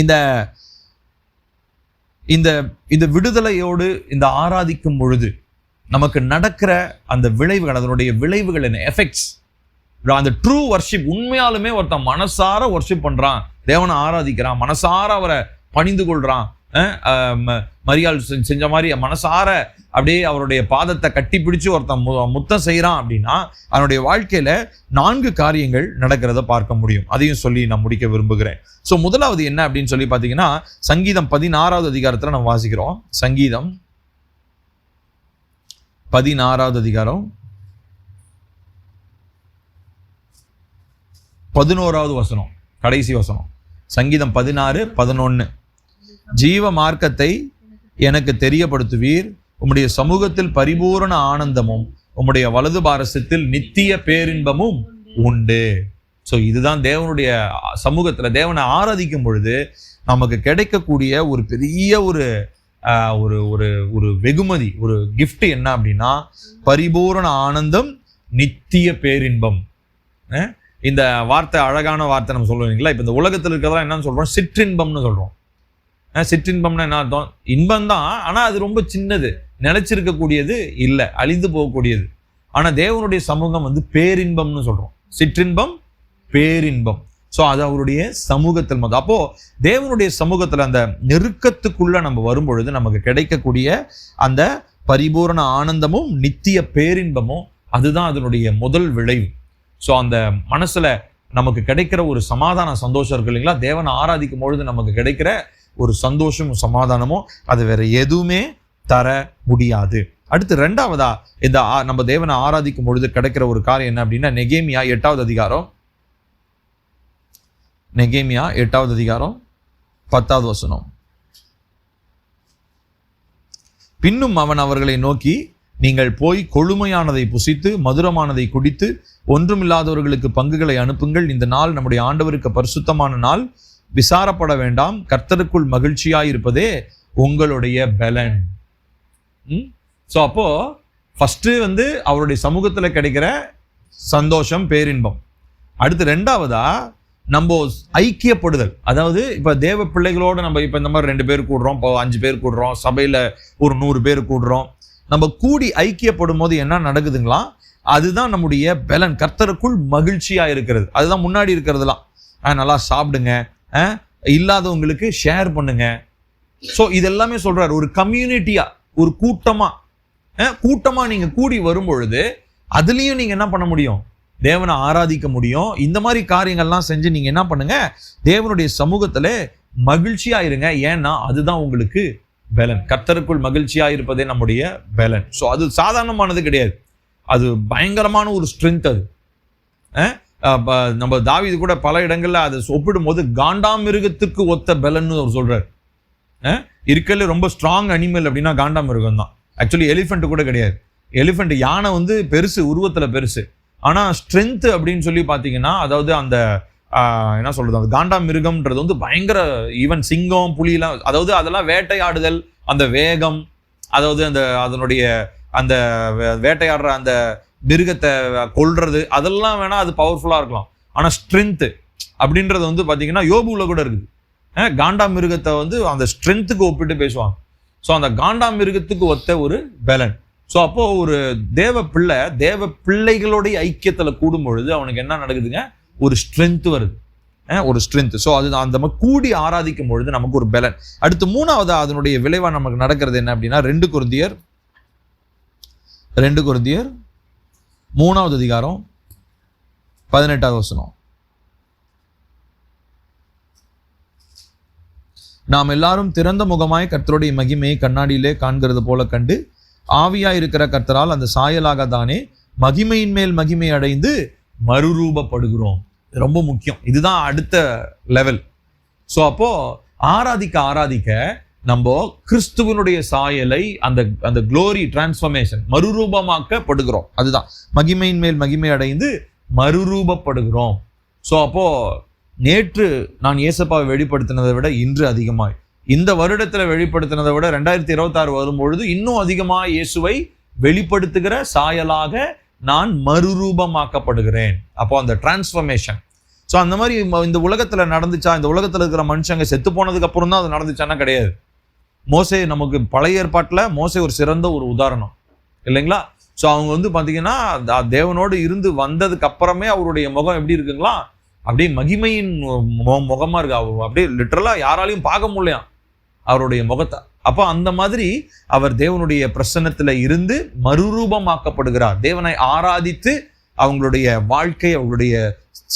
A: இந்த இந்த இந்த விடுதலையோடு இந்த ஆராதிக்கும் பொழுது நமக்கு நடக்கிற அந்த விளைவுகள், அதனுடைய விளைவுகள் என்ன, எஃபெக்ட்ஸ், அந்த ட்ரூ வர்ஷிப், உண்மையாலுமே ஒருத்தன் மனசார வர்ஷிப் பண்றான், தேவனை ஆராதிக்கிறான், மனசார அவரை பணிந்து கொள்றான், மரியாள் செஞ்ச மாதிரி மனசார அப்படியே அவருடைய பாதத்தை கட்டி பிடிச்சு ஒருத்தன் முத்தம் செய்யறான் அப்படின்னா அவனுடைய வாழ்க்கையில 4 காரியங்கள் நடக்கிறத பார்க்க முடியும். அதையும் சொல்லி நான் முடிக்க விரும்புகிறேன். ஸோ முதலாவது என்ன அப்படின்னு சொல்லி பார்த்தீங்கன்னா, சங்கீதம் 16வது அதிகாரத்தில் நம்ம வாசிக்கிறோம். சங்கீதம் 16வது அதிகாரம் 11வது வசனம், கடைசி வசனம். சங்கீதம் 16:11. ஜீவ மார்க்கத்தை எனக்கு தெரியப்படுத்துவீர், உம்முடைய சமூகத்தில் பரிபூரண ஆனந்தமும் உம்முடைய வலது பாரசத்தில் நித்திய பேரின்பமும் உண்டு. ஸோ இதுதான் தேவனுடைய சமூகத்துல தேவனை ஆராதிக்கும் பொழுது நமக்கு கிடைக்கக்கூடிய ஒரு பெரிய ஒரு ஒரு ஒரு ஒரு வெகுமதி, ஒரு கிஃப்ட் என்ன அப்படின்னா பரிபூரண ஆனந்தம், நித்திய பேரின்பம். இந்த வார்த்தை அழகான வார்த்தை நம்ம சொல்லுவோம் இல்லைங்களா? இப்போ இந்த உலகத்தில் இருக்கிறதெல்லாம் என்னன்னு சொல்றோம்? சிற்றின்பம்னு சொல்றோம். சிற்றின்பம்னா என்ன அர்த்தம்? இன்பம் தான், ஆனால் அது ரொம்ப சின்னது, நிலைச்சிருக்கக்கூடியது இல்லை, அழிந்து போகக்கூடியது. ஆனால் தேவனுடைய சமூகம் வந்து பேரின்பம்னு சொல்றோம். சிற்றின்பம், பேரின்பம். ஸோ அது அவருடைய சமூகத்தில் மொதல். அப்போ தேவனுடைய சமூகத்தில் அந்த நெருக்கத்துக்குள்ள நம்ம வரும்பொழுது நமக்கு கிடைக்கக்கூடிய அந்த பரிபூரண ஆனந்தமும் நித்திய பேரின்பமும் அதுதான் அதனுடைய முதல் விளைவு. ஸோ அந்த மனசுல நமக்கு கிடைக்கிற ஒரு சமாதான சந்தோஷம் இருக்கு இல்லைங்களா? தேவனை ஆராதிக்கும் பொழுது நமக்கு கிடைக்கிற ஒரு சந்தோஷமும் சமாதானமும் அது வேற எதுவுமே தர முடியாது. அடுத்து 2வதா இந்த நம்ம தேவனை ஆராதிக்கும் பொழுது கிடைக்கிற ஒரு காரியம் என்ன அப்படின்னா, நெகேமியா 8வது அதிகாரம் 10வது வசனம். பின்னும் அவன் அவர்களை நோக்கி, நீங்கள் போய் கொழுமையானதை புசித்து மதுரமானதை குடித்து ஒன்றுமில்லாதவர்களுக்கு பங்குகளை அனுப்புங்கள். இந்த நாள் நம்முடைய ஆண்டவருக்கு பரிசுத்தமான நாள், விசாரப்பட வேண்டாம், கர்த்தருக்குள் மகிழ்ச்சியாயிருப்பதே உங்களுடைய பலன். ஸோ அப்போ ஃபர்ஸ்ட் வந்து அவருடைய சமூகத்துல கிடைக்கிற சந்தோஷம், பேரின்பம். அடுத்து 2வதா நம்ம ஐக்கியப்படுதல். அதாவது இப்ப தேவ பிள்ளைகளோட நம்ம இப்ப இந்த மாதிரி 2 பேர் கூடுறோம், இப்போ 5 பேர் கூடுறோம், சபையில ஒரு 100 பேர் கூடுறோம். நம்ம கூடி ஐக்கியப்படும் போது என்ன நடக்குதுங்களா? அதுதான் நம்முடைய பலன், கர்த்தருக்குள் மகிழ்ச்சியா இருக்கிறது. அதுதான் முன்னாடி இருக்கிறதுலாம். நல்லா சாப்பிடுங்க, இல்லாதவங்களுக்கு ஷேர் பண்ணுங்க. ஸோ இதெல்லாமே சொல்றாரு. ஒரு கம்யூனிட்டியா, ஒரு கூட்டமா நீங்க கூடி வரும் பொழுது அதுலயும் நீங்க என்ன பண்ண முடியும்? தேவனை ஆராதிக்க முடியும். இந்த மாதிரி காரியங்கள்லாம் செஞ்சு நீங்க என்ன பண்ணுங்க? தேவனுடைய சமூகத்துல மகிழ்ச்சியா இருங்க. ஏன்னா அதுதான் உங்களுக்கு பலன். கர்த்தருக்குள் மகிழ்ச்சியா இருப்பதே நம்முடைய பலன். ஸோ அது சாதாரணமானது கிடையாது, அது பயங்கரமான ஒரு ஸ்ட்ரென்த். அது நம்ம தாவீது கூட பல இடங்கள்ல அதை ஒப்பிடும் போது காண்டாமிருகத்துக்கு ஒத்த பலன்னு அவர் சொல்றாரு. இருக்கல ரொம்ப ஸ்ட்ராங் அனிமல் அப்படின்னா காண்டாமிருகம் தான். ஆக்சுவலி எலிஃபென்ட் கூட கிடையாது. எலிஃபென்ட், யானை வந்து பெருசு, உருவத்துல பெருசு. ஆனா ஸ்ட்ரென்த் அப்படின்னு சொல்லி பாத்தீங்கன்னா, அதாவது அந்த என்ன சொல்றது, அந்த காண்டாமிருகம்ன்றது வந்து பயங்கர, ஈவன் சிங்கம், புலிலாம், அதாவது அதெல்லாம் வேட்டையாடுதல், அந்த வேகம், அதாவது அந்த அதனுடைய அந்த வேட்டையாடுற அந்த மிருகத்தை கொல்றது, அதெல்லாம் வேணா அது பவர்ஃபுல்லா இருக்கலாம். ஆனா ஸ்ட்ரென்த் அப்படின்றது வந்து பாத்தீங்கன்னா யோபுல கூட இருக்குது. காண்டா மிருகத்தை வந்து அந்த ஸ்ட்ரென்த்துக்கு ஒப்பிட்டு பேசுவாங்க. ஸோ அந்த காண்டாமிருகத்துக்கு ஒத்த ஒரு பலன். ஸோ அப்போ ஒரு தேவ பிள்ளைகளுடைய ஐக்கியத்தில் கூடும் பொழுது அவனுக்கு என்ன நடக்குதுங்க, ஒரு ஸ்ட்ரென்த் வருது, ஒரு ஸ்ட்ரென்த். ஸோ அது அந்த கூடி ஆராதிக்கும் பொழுது நமக்கு ஒரு பலன். அடுத்து மூணாவது அதனுடைய விளைவா நமக்கு நடக்கிறது என்ன அப்படின்னா 2 கொரிந்தியர் 3 அதிகாரம் 18வது வசனம். நாம் எல்லாரும் திறந்த முகமாய் கர்த்தருடைய மகிமையை கண்ணாடியிலே காண்கிறது போல கண்டு ஆவியாய் இருக்கிற கர்த்தரால் அந்த சாயலாக தானே மகிமையின் மேல் மகிமை அடைந்து மறுரூபப்படுகிறோம். ரொம்ப முக்கியம், இதுதான் அடுத்த லெவல். ஸோ அப்போ ஆராதிக்க நம்ம கிறிஸ்துவனுடைய சாயலை அந்த குளோரி டிரான்ஸ்ஃபர்மேஷன் மறுரூபமாக்கப்படுகிறோம். அதுதான் மகிமையின் மேல் மகிமை அடைந்து மறுரூபப்படுகிறோம். ஸோ அப்போ நேற்று நான் இயேசப்பாவை வெளிப்படுத்தினதை விட இன்று அதிகமாய், இந்த வருடத்துல வெளிப்படுத்தினதை விட 2026 வரும்பொழுது இன்னும் அதிகமாக இயேசுவை வெளிப்படுத்துகிற சாயலாக நான் மறுரூபமாக்கப்படுகிறேன். அப்போ அந்த டிரான்ஸ்ஃபர்மேஷன். ஸோ அந்த மாதிரி இந்த உலகத்துல நடந்துச்சா, இந்த உலகத்துல இருக்கிற மனுஷங்க செத்து போனதுக்கு அப்புறம் தான் அது நடந்துச்சானா கிடையாது. மோசே, நமக்கு பழைய ஏற்பாட்டில் மோசே ஒரு சிறந்த ஒரு உதாரணம் இல்லைங்களா? ஸோ அவங்க பார்த்தீங்கன்னா தேவனோடு இருந்து வந்ததுக்கு அப்புறமே அவருடைய முகம் எப்படி இருக்குங்களா, அப்படியே மகிமையின் முகமா இருக்கு. அப்படியே லிட்டரலா யாராலையும் பார்க்க முடியலையாம் அவருடைய முகத்தை. அப்போ அந்த மாதிரி அவர் தேவனுடைய பிரசன்னத்துல இருந்து மறுரூபமாக்கப்படுகிறார். தேவனை ஆராதித்து அவங்களுடைய வாழ்க்கை, அவங்களுடைய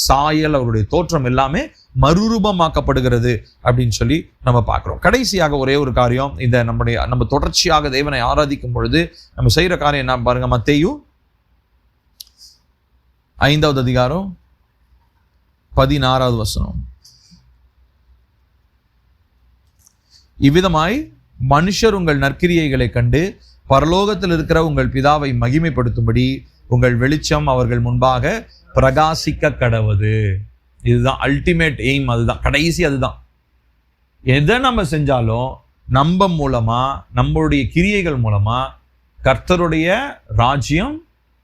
A: சாயல், அவருடைய தோற்றம் எல்லாமே மறுரூபமாக்கப்படுகிறது அப்படின்னு சொல்லி நம்ம பார்க்கிறோம். கடைசியாக ஒரே ஒரு காரியம், இந்த நம்ம தொடர்ச்சியாக தேவனை ஆராதிக்கும் பொழுது நம்ம செய்யற காரியம் என்ன பாருங்க. மத்தேயு 5வது அதிகாரம் 16வது வசனம். இவ்விதமாய் மனுஷர் உங்கள் நற்கிரியைகளை கண்டு பரலோகத்தில் இருக்கிற உங்கள் பிதாவை மகிமைப்படுத்தும்படி உங்கள் வெளிச்சம் அவர்கள் முன்பாக பிரகாசிக்க கடவது. இதுதான் அல்டிமேட் எய்ம், அதுதான் கடைசி. அதுதான் எதை நம்ம செஞ்சாலும் நம்ம மூலமா, நம்மளுடைய கிரியைகள் மூலமா கர்த்தருடைய ராஜ்யம்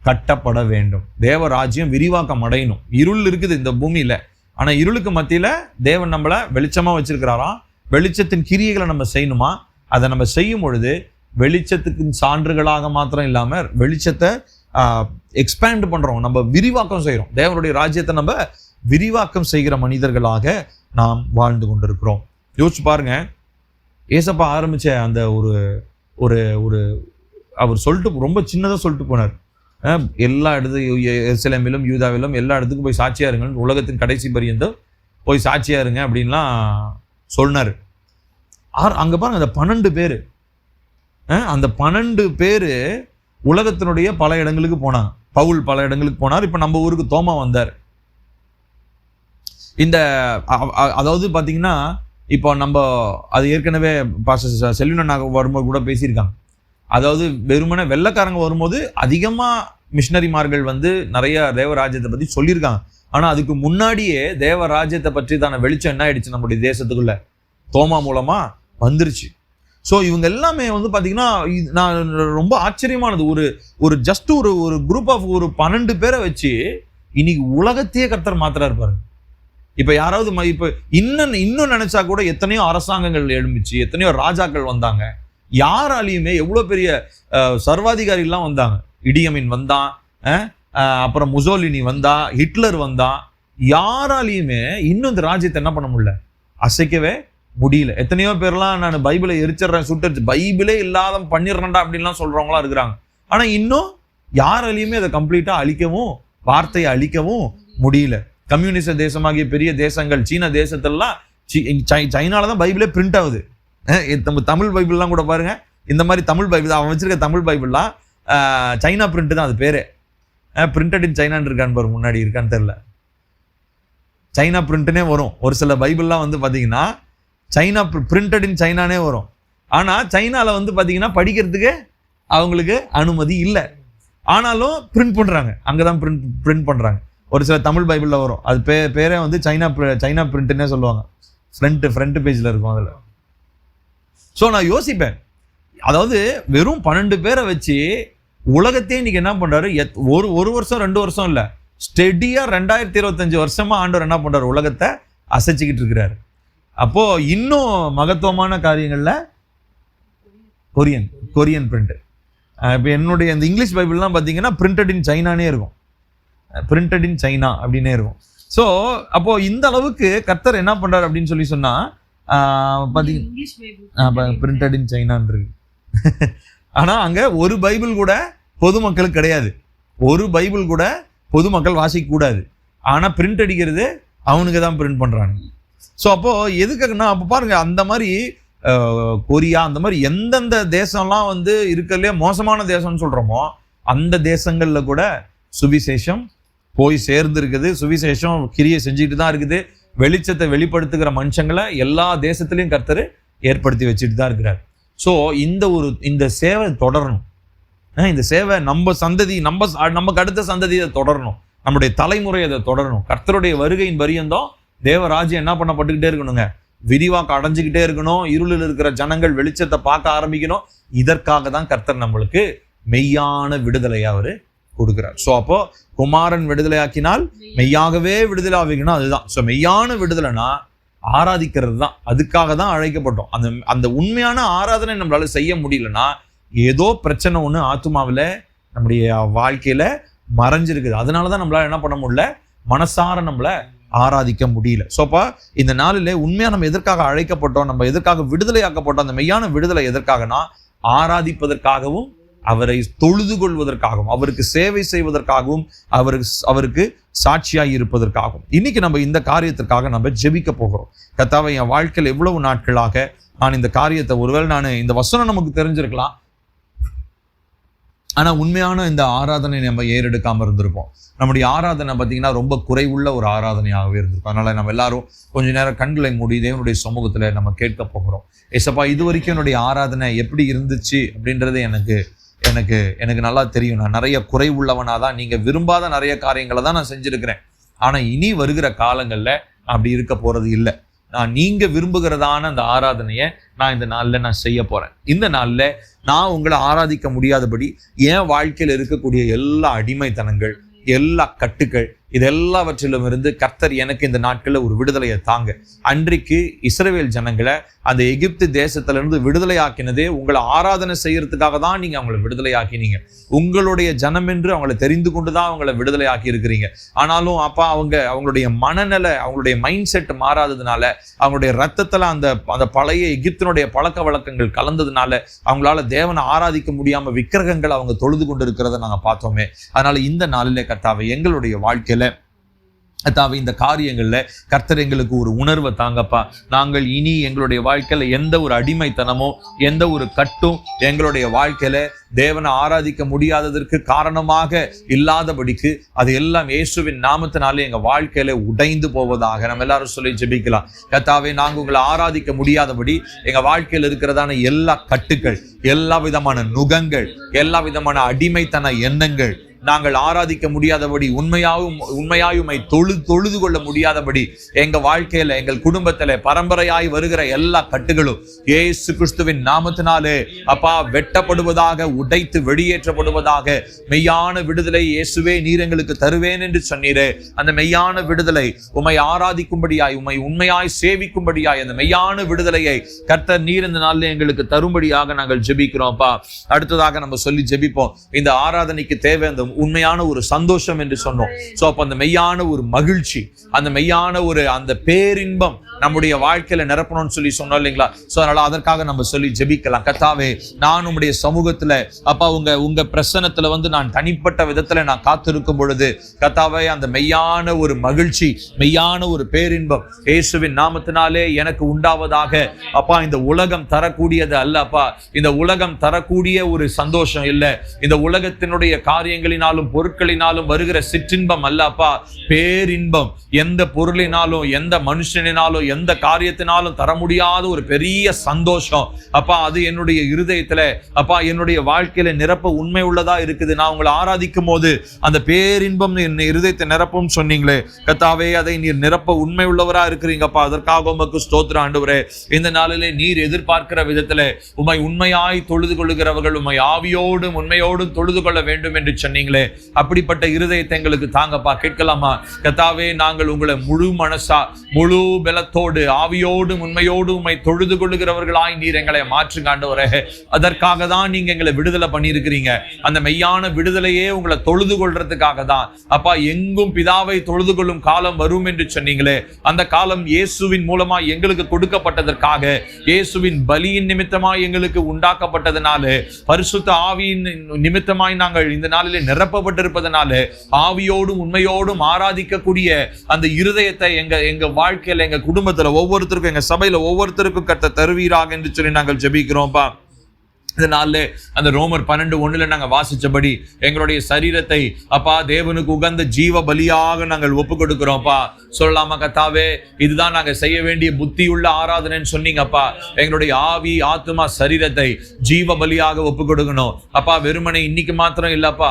A: கட்டப்பட வேண்டும். தேவ ராஜ்யம் விரிவாக்கம் அடையணும். இருள் இருக்குது இந்த பூமியில, ஆனா இருளுக்கு மத்தியில தேவன் நம்மள வெளிச்சமா வச்சிருக்கிறாராம். வெளிச்சத்தின் கிரியைகளை நம்ம செய்யணுமா, அதை நம்ம செய்யும் பொழுது வெளிச்சத்துக்கு சான்றுகளாக மாத்திரம் இல்லாம வெளிச்சத்தை எக்ஸ்பேண்ட் பண்றோம், நம்ம விரிவாக்கம் செய்யறோம். தேவனுடைய ராஜ்யத்தை நம்ம விரிவாக்கம் செய்கிற மனிதர்களாக நாம் வாழ்ந்து கொண்டிருக்கிறோம். யோசிச்சு பாருங்க, ஏசப்பா ஆரம்பிச்ச அந்த ஒரு அவர் சொல்லிட்டு ரொம்ப சின்னதா சொல்லிட்டு போனார். எல்லா எருசலேமிலும் யூதாவிலும் எல்லா இடத்துக்கும் போய் சாட்சியா இருங்க, உலகத்தின் கடைசி பரியந்தம் போய் சாட்சியா இருங்க அப்படின்லாம் சொன்னார். அங்க பாருங்க, அந்த 12 பேரு, அந்த 12 பேரு உலகத்தினுடைய பல இடங்களுக்கு போனாங்க. பவுல் பல இடங்களுக்கு போனார். இப்ப நம்ம ஊருக்கு தோமா வந்தார். அதாவது பாத்தீங்கன்னா இப்போ நம்ம அது ஏற்கனவே பாஸ்டர் செல்வினன் வரும்போது கூட பேசியிருக்காங்க. அதாவது வெறுமனே வெள்ளைக்காரங்க வரும்போது அதிகமா மிஷினரிமார்கள் நிறைய தேவராஜ்யத்தை பத்தி சொல்லியிருக்காங்க. ஆனா அதுக்கு முன்னாடியே தேவராஜ்யத்தை பற்றி தான வெளிச்சம் என்ன ஆயிடுச்சு நம்முடைய தேசத்துக்குள்ள, தோமா மூலமா வந்துருச்சு. ஸோ இவங்க எல்லாமே பாத்தீங்கன்னா நான் ரொம்ப ஆச்சரியமானது, ஒரு ஜஸ்ட் ஒரு குரூப் ஆஃப் ஒரு 12 பேரை வச்சு இன்னைக்கு உலகத்தையே கர்த்தர் மாத்திரா இருப்பாரு. இப்ப யாராவது இப்ப இன்னும் நினைச்சா கூட எத்தனையோ அரசாங்கங்கள் எழும்பிச்சு, எத்தனையோ ராஜாக்கள் வந்தாங்க. யாராலையுமே எவ்வளவு பெரிய சர்வாதிகாரி எல்லாம் வந்தாங்க. இடியமின் வந்தான், அப்புறம் முசோலினி வந்தா, ஹிட்லர் வந்தான். யாராலையுமே இன்னும் இந்த ராஜ்யத்தை என்ன பண்ண முடியல, அசைக்கவே முடியல. எத்தனையோ பேர்லாம் நான் பைபிளை எரிச்சிடுறேன், சுட்டு பைபிளே இல்லாத பண்ணிடுறேன்டா அப்படின்லாம் சொல்றவங்களா இருக்கிறாங்க. ஆனா இன்னும் யாராலையுமே அதை கம்ப்ளீட்டா அழிக்கவும், வார்த்தையை அழிக்கவும் முடியல. கம்யூனிஸ்ட் தேசமாகிய பெரிய தேசங்கள், சீன தேசத்திலாம், சைனால தான் பைபிளே பிரிண்ட் ஆகுது. தமிழ் பைபிள்லாம் கூட பாருங்க, இந்த மாதிரி தமிழ் பைபிள் அவன் வச்சிருக்க தமிழ் பைபிள்லாம் சைனா பிரிண்ட் தான், அது பேரு பிரிண்டட் இன் சைனான்னு இருக்கான்னு பாரு, முன்னாடி இருக்கான்னு தெரியல. சைனா பிரிண்ட்னே வரும். ஒரு சில பைபிள்லாம் பாத்தீங்கன்னா சைனா பிரிண்டட் இன் சைனானே வரும். ஆனா சைனால பாத்தீங்கன்னா படிக்கிறதுக்கு அவங்களுக்கு அனுமதி இல்லை. ஆனாலும் பிரிண்ட் பண்றாங்க, அங்கதான் பிரிண்ட் பண்றாங்க. ஒரு சில தமிழ் பைபிள்ல வரும், அது பேரே சைனா பிரிண்ட்னே சொல்லுவாங்க. ஃப்ரண்ட் பேஜ்ல இருக்கும் அதுல. ஸோ நான் யோசிப்பேன், அதாவது வெறும் 12 பேரை வச்சு உலகத்தையே இன்னைக்கு என்ன பண்றாரு, ஒரு வருஷம் 2 வருஷம் இல்ல, ஸ்டெடியா 2025 வருஷமா ஆண்டவர் என்ன பண்றாரு, உலகத்தை அசைச்சுக்கிட்டு இருக்கிறாரு. அப்போ இன்னும் மகத்துவமான காரியங்கள்ல கொரியன் பிரிண்ட். இப்போ என்னுடைய இந்த இங்கிலீஷ் பைபிள்லாம் பார்த்தீங்கன்னா பிரிண்டட் இன் சைனானே இருக்கும், பிரிண்டட் இன் சைனா அப்படின்னே இருக்கும். ஸோ அப்போ இந்த அளவுக்கு கர்த்தர் என்ன பண்றாரு அப்படின்னு சொல்லி சொன்னா பார்த்தீங்கன்னா பிரிண்டட் இன் சைனான் இருக்கு. ஆனா அங்க ஒரு பைபிள் கூட பொதுமக்களுக்கு கிடையாது, ஒரு பைபிள் கூட பொதுமக்கள் வாசிக்க கூடாது. ஆனா பிரிண்ட் அடிக்கிறது அவனுக்கு தான் பிரிண்ட் பண்றாங்க. ஸோ அப்போ எதுக்குன்னா அப்போ பாருங்க, அந்த மாதிரி கொரியா அந்த மாதிரி எந்தெந்த தேசம்லாம் வந்து இருக்கிறதுலே மோசமான தேசம்னு சொல்றோமோ அந்த தேசங்கள்ல கூட சுவிசேஷம் போய் சேர்ந்து இருக்குது, சுவிசேஷம் கிரியை செஞ்சுட்டு தான் இருக்குது. வெளிச்சத்தை வெளிப்படுத்துகிற மனுஷங்களை எல்லா தேசத்திலையும் கர்த்தர் ஏற்படுத்தி வச்சுட்டு தான் இருக்கிறார். ஸோ இந்த சேவை தொடரணும். இந்த சேவை நம்ம சந்ததி நமக்கு அடுத்த சந்ததி அதை தொடரணும், நம்முடைய தலைமுறை அதை தொடரணும். கர்த்தருடைய வருகையின் பரியந்தம் தேவராஜ்யம் என்ன பண்ணப்பட்டுக்கிட்டே இருக்கணுங்க, விரிவாக்க அடைஞ்சுக்கிட்டே இருக்கணும். இருளில் இருக்கிற ஜனங்கள் வெளிச்சத்தை பார்க்க ஆரம்பிக்கணும். இதற்காக தான் கர்த்தர் நம்மளுக்கு மெய்யான விடுதலையை அவரு கொடுக்கிறார். ஸோ அப்போ குமாரன் விடுதலையாக்கினால் மெய்யாகவே விடுதலை ஆகிக்கணும், அதுதான். ஸோ மெய்யான விடுதலைனா ஆராதிக்கிறது தான், அதுக்காக தான் அழைக்கப்பட்டோம். அந்த உண்மையான ஆராதனை நம்மளால செய்ய முடியலன்னா ஏதோ பிரச்சனை ஒன்று ஆத்துமாவில் நம்முடைய வாழ்க்கையில மறைஞ்சிருக்குது. அதனாலதான் நம்மளால என்ன பண்ண முடியல, மனசார நம்மள ஆராதிக்க முடியல. ஸோ அப்போ இந்த நாளில் உண்மையா நம்ம எதற்காக அழைக்கப்பட்டோம், நம்ம எதற்காக விடுதலையாக்கப்பட்டோம், அந்த மெய்யான விடுதலை எதற்காகனா ஆராதிப்பதற்காகவும் அவரை தொழுது கொள்வதற்காகவும் அவருக்கு சேவை செய்வதற்காகவும் அவருக்கு சாட்சியாய் இருப்பதற்காகவும். இன்னைக்கு நம்ம இந்த காரியத்திற்காக நம்ம ஜெபிக்க போகிறோம். கர்த்தாவே, என் வாழ்க்கையில் எவ்வளவு நாட்களாக நான் இந்த காரியத்தை, ஒருவேளை நான் இந்த வசனம் நமக்கு தெரிஞ்சிருக்கலாம், ஆனா உண்மையான இந்த ஆராதனை நம்ம ஏறெடுக்காம இருந்திருப்போம். நம்முடைய ஆராதனை பார்த்தீங்கன்னா ரொம்ப குறைவுள்ள ஒரு ஆராதனையாகவே இருந்திருக்கும். அதனால நம்ம எல்லாரும் கொஞ்ச நேரம் கண்களை மூடி தேவனுடைய சமூகத்துல நம்ம கேட்க போகிறோம். ஏசப்பா, இது வரைக்கும் என்னுடைய ஆராதனை எப்படி இருந்துச்சு அப்படின்றது எனக்கு நல்லா தெரியும். நான் நிறைய குறைவுள்ளவனா தான், நீங்க விரும்பாத நிறைய காரியங்களை தான் நான் செஞ்சிருக்கிறேன். ஆனா இனி வருகிற காலங்கள்ல அப்படி இருக்க போறது இல்லை. நீங்க விரும்புகிறதான அந்த ஆராதனையை நான் இந்த நாள்ல நான் செய்ய போறேன். இந்த நாள்ல நான் உங்களை ஆராதிக்க முடியாதபடி என் வாழ்க்கையில் இருக்கக்கூடிய எல்லா அடிமைத்தனங்கள், எல்லா கட்டுக்கள், இதெல்லாவற்றிலும் இருந்து கர்த்தர் எனக்கு இந்த நாட்களில் ஒரு விடுதலையை தாங்க. அன்றைக்கு இஸ்ரவேல் ஜனங்களை அந்த எகிப்து தேசத்திலிருந்து விடுதலை ஆக்கினதே உங்களை ஆராதனை செய்யறதுக்காக தான் நீங்க அவங்களை விடுதலை ஆக்கினீங்க. உங்களுடைய ஜனம் என்று அவங்களை தெரிந்து கொண்டுதான் அவங்களை விடுதலை ஆக்கி இருக்கிறீங்க. ஆனாலும் அப்பா அவங்களுடைய மனநிலை, அவங்களுடைய மைண்ட் செட் மாறாததுனால, அவங்களுடைய ரத்தத்துல அந்த பழைய எகிப்தினுடைய பழக்க வழக்கங்கள் கலந்ததுனால அவங்களால தேவனை ஆராதிக்க முடியாம விக்கிரகங்கள் அவங்க தொழுது கொண்டு இருக்கிறத நாங்க பார்த்தோமே. அதனால இந்த நாளிலே கர்த்தாவே, எங்களுடைய வாழ்க்கையில கர்த்தாவே, இந்த காரியங்கள்ல கர்த்தர் எங்களுக்கு ஒரு உணர்வை தாங்கப்பா. நாங்கள் இனி எங்களுடைய வாழ்க்கையில எந்த ஒரு அடிமைத்தனமோ எந்த ஒரு கட்டும் எங்களுடைய வாழ்க்கையில தேவனை ஆராதிக்க முடியாததற்கு காரணமாக இல்லாதபடிக்கு அது எல்லாம் இயேசுவின் நாமத்தினாலே எங்க வாழ்க்கையில உடைந்து போவதாக நம்ம எல்லாரும் சொல்லி ஜெபிக்கலாம். கர்த்தாவே, நாங்க உங்களை ஆராதிக்க முடியாதபடி எங்க வாழ்க்கையில் இருக்கிறதான எல்லா கட்டுக்கள், எல்லா விதமான நுகங்கள், எல்லா விதமான அடிமைத்தன எண்ணங்கள், நாங்கள் ஆராதிக்க முடியாதபடி உண்மையாயுமை தொழுது கொள்ள முடியாதபடி எங்க வாழ்க்கையில, எங்கள் குடும்பத்துல பரம்பரையாய் வருகிற எல்லா கட்டுகளும் இயேசு கிறிஸ்துவின் நாமத்தினாலே அப்பா வெட்டப்படுவதாக, உடைத்து வெளியேற்றப்படுவதாக. மெய்யான விடுதலை இயேசுவே நீர் எங்களுக்கு தருவேன் என்று சொன்னீரே, அந்த மெய்யான விடுதலை உம்மை ஆராதிக்கும்படியாய், உம்மை உண்மையாய் சேவிக்கும்படியாய் அந்த மெய்யான விடுதலையை கர்த்தர் நீர் இந்த நாளில் எங்களுக்கு தரும்படியாக நாங்கள் ஜெபிக்கிறோம்ப்பா. அடுத்ததாக நம்ம சொல்லி ஜெபிப்போம். இந்த ஆராதனைக்கு தேவை அந்த உண்மையான ஒரு சந்தோஷம் என்று சொன்னோம். சோ அப்ப அந்த மெய்யான ஒரு மகிழ்ச்சி, அந்த மெய்யான ஒரு அந்த பேரின்பம் நம்முடைய வாழ்க்கையில நிரப்பணும்னு சொல்லி சொன்னோம் இல்லைங்களா? சோ அதனால அதற்காக நம்ம சொல்லி ஜெபிக்கலாம். கர்த்தாவே, நான் உம்முடைய சமூகத்துல அப்பா உங்க பிரசன்னத்துல வந்து நான் தனிப்பட்ட விதத்துல நான் காத்திருக்கும் பொழுது கர்த்தாவே, அந்த மெய்யான ஒரு மகிழ்ச்சி, மெய்யான ஒரு பேரின்பம் இயேசுவின் நாமத்தினாலே எனக்கு உண்டாவதாக. அப்பா, இந்த உலகம் தரக்கூடியது அல்ல அப்பா, இந்த உலகம் தரக்கூடிய ஒரு சந்தோஷம் இல்லை, இந்த உலகத்தினுடைய காரியங்களினாலும் பொருட்களினாலும் வருகிற சிற்றின்பம் அல்ல அப்பா, பேரின்பம். எந்த பொருளினாலும் எந்த மனுஷனினாலும் எந்த காரியத்தினாலும் தர முடியாத ஒரு பெரிய சந்தோஷம் அப்பா, அது என்னுடைய இருதயத்துல அப்பா, என்னுடைய வாழ்க்கையில நிரப்ப உண்மை உள்ளதா இருக்குது. நான் உங்களை ஆராதிக்கும் போது அந்த பேரின்பம் என் இருதயத்தை நிரப்பும் சொன்னீங்களே கர்த்தாவே, அதை நீர் நிரப்ப உண்மை உள்ளவரா இருக்கிறீங்கப்பா. அதற்காக உமக்கு ஸ்தோத்திரம் ஆண்டவரே. இந்த நாளிலே நீர் எதிர்பார்க்கிற விதத்துல உம்மை உண்மையாய் தொழுது கொள்ளுகிறவர்கள் உம்மை ஆவியோடும் உண்மையோடும் தொழுது கொள்ள வேண்டும் என்று சொன்னீங்களே. சொல்றீங்களே, அப்படிப்பட்ட இருதயத்தை எங்களுக்கு தாங்கப்பா. கேட்கலாமா? கர்த்தாவே, நாங்கள் உங்களை முழு மனசா முழு பலத்தோடு ஆவியோடு உண்மையோடு உம்மை தொழுது கொள்ளுகிறவர்களாய் நீர் எங்களை மாற்றுங்க ஆண்டவரே. அதற்காக தான் நீங்க எங்களை விடுதலை பண்ணியிருக்கிறீங்க. அந்த மெய்யான விடுதலையே உங்களை தொழுது கொள்றதுக்காக தான். அப்பா, எங்கும் பிதாவை தொழுது கொள்ளும் காலம் வரும் என்று சொன்னீங்களே, அந்த காலம் இயேசுவின் மூலமா எங்களுக்கு கொடுக்கப்பட்டதற்காக, இயேசுவின் பலியின் நிமித்தமாய் எங்களுக்கு உண்டாக்கப்பட்டதனால, பரிசுத்த ஆவியின் நிமித்தமாய் நாங்கள் இந்த நாளிலே நிரப்பப்பட்டிருப்பதனால, ஆவியோடும் உண்மையோடும் ஆராதிக்கக்கூடிய அந்த இருதயத்தை எங்க வாழ்க்கையில, எங்க குடும்பத்துல ஒவ்வொருத்தருக்கும், எங்க சபையில ஒவ்வொருத்தருக்கும் கர்த்தர் தருவீராக என்று சொல்லி நாங்கள் ஜெபிக்கிறோம்ப்பா. இதனால அந்த ரோமர் 12:1 நாங்கள் வாசிச்சபடி எங்களுடைய சரீரத்தை அப்பா தேவனுக்கு உகந்த ஜீவ பலியாக நாங்கள் ஒப்பு கொடுக்கிறோம்ப்பா. சொல்லலாமா கர்த்தாவே, இதுதான் நாங்கள் செய்ய வேண்டிய புத்தியுள்ள ஆராதனைன்னு சொன்னீங்கப்பா. எங்களுடைய ஆவி ஆத்மா சரீரத்தை ஜீவ பலியாக ஒப்பு கொடுக்கணும் அப்பா. வெறுமனை இன்னைக்கு மாத்திரம் இல்லப்பா,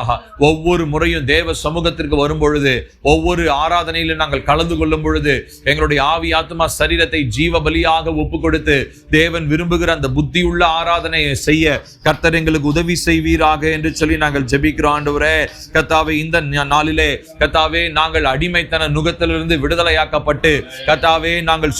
A: ஒவ்வொரு முறையும் தேவ சமூகத்திற்கு வரும் பொழுது, ஒவ்வொரு ஆராதனையிலும் நாங்கள் கலந்து கொள்ளும் பொழுது எங்களுடைய ஆவி ஆத்மா சரீரத்தை ஜீவ பலியாக ஒப்பு கொடுத்து தேவன் விரும்புகிற அந்த புத்தியுள்ள ஆராதனையை செய்ய கர்த்தர் எங்களுக்கு உதவி செய்வீராக என்று சொல்லி நாங்கள் ஜெபிக்கிறோம் ஆண்டவரே. கர்த்தாவே, இந்த நாளிலே கர்த்தாவே, நாங்கள் அடிமைத்தன நுகத்திலிருந்து விடுதலையாக்கப்பட்டு கர்த்தாவே, நாங்கள்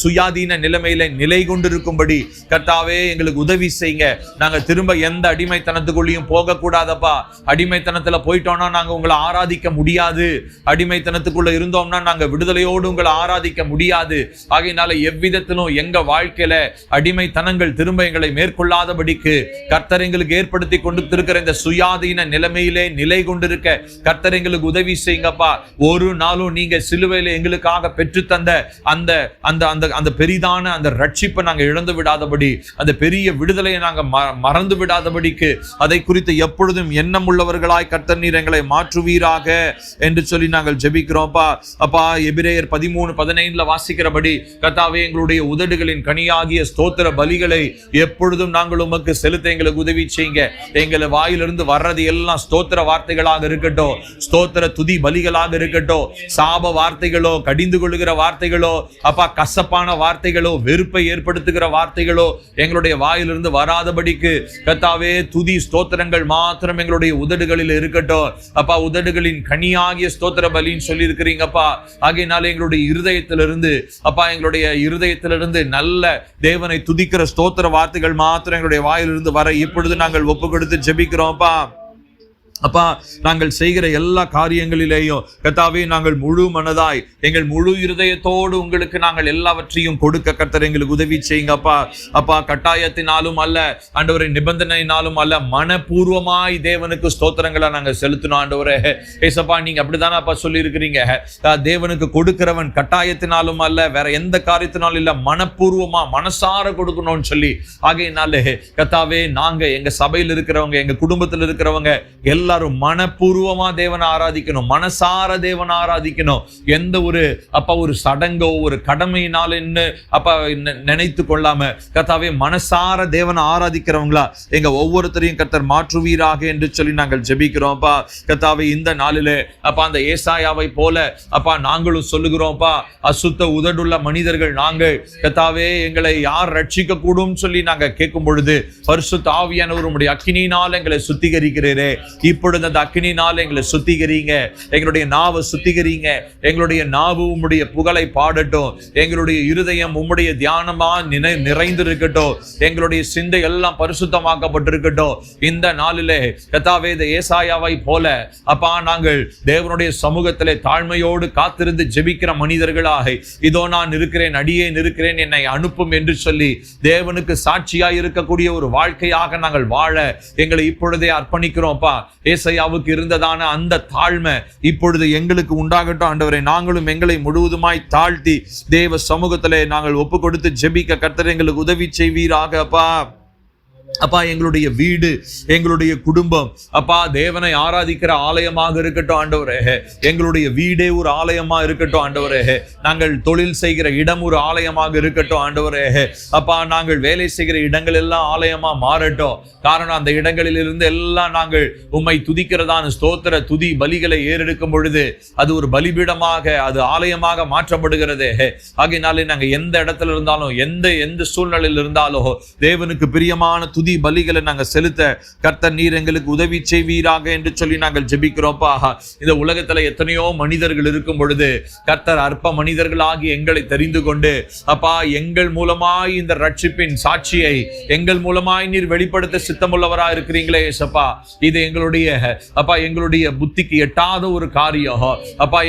A: சுயாதீன நிலைமையில நிலை கொண்டிருக்கும்படி கர்த்தாவே எங்களுக்கு உதவி செய்யுங்க. நாங்கள் திரும்ப எந்த அடிமைத்தனத்துக்குள்ளேயும் போக கூடாதப்பா. அடிமைத்தனத்துல போயிட்டோம்னா நாங்க உங்களை ஆராதிக்க முடியாது. அடிமைத்தனத்துக்குள்ள இருந்தோம்னா நாங்க விடுதலையோடு உங்களை ஆராதிக்க முடியாது. ஆகையினால எவ்விதத்திலும் எங்க வாழ்க்கையில அடிமைத்தனங்கள் திரும்ப எங்களை மேற்கொள்ளாத கர்த்தர் எங்களுக்கு ஏற்படுத்தி கொண்டிருக்கிற இந்த சுயாதீன நிலைமையிலே நிலை கொண்டிருக்க கர்த்தர் எங்களுக்கு உதவி செய்யுங்கப்பா. ஒரு நாளும் நீங்க சிலுவையில எங்களுக்காக பெற்று தந்த அந்த அந்த அந்த அந்த பெரிதான அந்த ரட்சிப்பை நாங்க இழந்து விடாதபடி, அந்த பெரிய விடுதலையை நாங்க மறந்து விடாதபடிக்கு அதை குறித்து எப்பொழுதும் எண்ணம் உள்ளவர்களாய் கர்த்தர் நீர் எங்களை மாற்றுவீராக என்று சொல்லி நாங்கள் ஜெபிக்கிறோம்ப்பா. அப்பா, எபிரேயர் 13:15 வாசிக்கிறபடி கர்த்தாவே, எங்களுடைய உதடுகளின் கனியாகிய ஸ்தோத்திர பலிகளை எப்பொழுதும் நாங்கள் உமக்கு செலுத்த எங்களுக்கு உதவி செய்யுங்க. எங்களை வாயிலிருந்து வர்றது எல்லாம் ஸ்தோத்திர வார்த்தைகளாக இருக்கட்டும், ஸ்தோத்திர துதி பலிகளாக இருக்கட்டும். சாப வார்த்தைகளோ, கடிந்து கொள்ளுகிற வார்த்தைகளோ, அப்பா கசப்பான வார்த்தைகளோ, வெறுப்பை ஏற்படுத்துகிற வார்த்தைகளோ எங்களுடைய வாயிலிருந்து வராதபடிக்கு கர்த்தாவே, துதி ஸ்தோத்திரங்கள் மாத்திரம் எங்களுடைய உதடுகளில் இருக்கட்டும். அப்பா, உதடுகளின் கனியாகிய ஸ்தோத்திர பலின்னு சொல்லி இருக்கிறீங்கப்பா. ஆகையினால எங்களுடைய இருதயத்திலிருந்து அப்பா, எங்களுடைய இருதயத்திலிருந்து நல்ல தேவனை துதிக்கிற ஸ்தோத்திர வார்த்தைகள் மாத்திரம் எங்களுடைய வாயிலிருந்து வர இப்பொழுது நாங்கள் ஒப்பு கொடுத்து ஜெபிக்கிறோம்ப்பா. அப்பா, நாங்கள் செய்கிற எல்லா காரியங்களிலேயும் கர்த்தாவே, நாங்கள் முழு மனதாய் எங்கள் முழு இருதயத்தோடு உங்களுக்கு நாங்கள் எல்லாவற்றையும் கொடுக்க கர்த்தர் எங்களுக்கு உதவி செய்யுங்கப்பா. அப்பா, கட்டாயத்தினாலும் அல்ல ஆண்டவரே, நிபந்தனையினாலும் அல்ல, மனப்பூர்வமாய் தேவனுக்கு ஸ்தோத்திரங்களை நாங்கள் செலுத்தணும் ஆண்டவரே. ஏசப்பா, நீங்க அப்படித்தானே அப்பா சொல்லி இருக்கிறீங்க, தேவனுக்கு கொடுக்கிறவன் கட்டாயத்தினாலும் அல்ல, வேற எந்த காரியத்தினாலும் இல்ல, மனப்பூர்வமா மனசார கொடுக்கணும்னு சொல்லி. ஆகையினாலே கர்த்தாவே, நாங்க எங்க சபையில் இருக்கிறவங்க, எங்க குடும்பத்தில் இருக்கிறவங்க எல்லாரும் மனப்பூர்வமா தேவனை ஆராதிக்கணும், மனசார தேவனை ஆராதிக்கணும். எந்த ஒரு அப்பா ஒரு சடங்கோ ஒரு கடமையினால் என்ன அப்பா நினைத்து கொள்ளாம கர்த்தாவே, மனசார தேவனை ஆராதிக்கிறவங்களா எங்க ஒவ்வொருத்தரையும் கர்த்தர் மாற்றுவீராக என்று சொல்லி நாங்கள் ஜெபிக்கிறோம்ப்பா. கர்த்தாவே, இந்த நாளிலே அப்பா அந்த ஏசாயாவை போல அப்பா நாங்களும் சொல்லுகிறோம்ப்பா, அசுத்த உதடுள்ள மனிதர்கள் நாங்கள் கர்த்தாவே, எங்களை யார் ரட்சிக்க கூடும் சொல்லி நாங்க கேட்கும் பொழுது பரிசுத்த ஆவியானவர் உம்முடைய அக்கினியினால் எங்களை சுத்திகரிக்கிறீரே. இப்பொழுது அந்த அக்கினியினால் எங்களை சுத்திகரிங்க, எங்களுடைய நாவை சுத்திகரிங்க. எங்களுடைய நாவு உம்முடைய புகழை பாடட்டும், எங்களுடைய இருதயம் உம்முடைய தியானமா நிறைந்திருக்கட்டும், எங்களுடைய சிந்தை எல்லாம் பரிசுத்தமாக்கப்பட்டிருக்கட்டும். இந்த நாளிலே கர்த்தாவே, ஏசாயாவை போல அப்பா நாங்கள் தேவனுடைய சமூகத்திலே தாழ்மையோடு காத்திருந்து ஜெபிக்கிற மனிதர்களாக, இதோ நான் இருக்கிறேன், அடியேன் இருக்கிறேன், என்னை அனுப்பும் என்று சொல்லி தேவனுக்கு சாட்சியாய் இருக்கக்கூடிய ஒரு வாழ்க்கையாக நாங்கள் வாழ எங்களை இப்பொழுதே அர்ப்பணிக்கிறோம்ப்பா. ஏசாயாவுக்கு இருந்ததான அந்த தாழ்மை இப்பொழுது எங்களுக்கு உண்டாகட்டும் ஆண்டவரே. நாங்களும் எங்களை முழுவதுமாய் தாழ்த்தி தேவ சமூகத்திலே நாங்கள் ஒப்பு கொடுத்து ஜெபிக்க கர்த்தர் எங்களுக்கு உதவி செய்வீராக அப்பா. அப்பா, எங்களுடைய வீடு, எங்களுடைய குடும்பம் அப்பா தேவனை ஆராதிக்கிற ஆலயமாக இருக்கட்டும் ஆண்டவரே. எங்களுடைய வீடே ஒரு ஆலயமா இருக்கட்டும் ஆண்டவரே. நாங்கள் தொழில் செய்கிற இடம் ஒரு ஆலயமாக இருக்கட்டும் ஆண்டவரே. அப்பா, நாங்கள் வேலை செய்கிற இடங்கள் எல்லாம் ஆலயமா மாறட்டும். காரணம், அந்த இடங்களில் இருந்து எல்லாம் நாங்கள் உம்மை துதிக்கிறதான ஸ்தோத்திர துதி பலிகளை ஏறெடுக்கும் பொழுது அது ஒரு பலிபீடமாக, அது ஆலயமாக மாற்றப்படுகிறது. ஆகையினாலே நாங்கள் எந்த இடத்துல இருந்தாலும், எந்த சூழ்நிலையில் இருந்தாலும் தேவனுக்கு பிரியமான துதி பலிகளை நாங்கள் செலுத்த கர்த்தர் நீர் எங்களுக்கு உதவி செய்வீராக என்று சொல்லி நாங்கள் ஜெபிக்கிறோம்ப்பா. இந்த உலகத்துல எத்தனையோ மனிதர்கள் இருக்கும் பொழுது கர்த்தர் அற்ப மனிதர்களாகி எங்களை தெரிந்து கொண்டு அப்பா எங்கள் மூலமாய் இந்த ரட்சிப்பின் சாட்சியை எங்கள் மூலமாய் நீர் வெளிப்படுத்த சித்தமுள்ளவரா இருக்கிறீங்களே ஏசப்பா. இது எங்களுடைய புத்திக்கு எட்டாத ஒரு காரியம் அப்பா.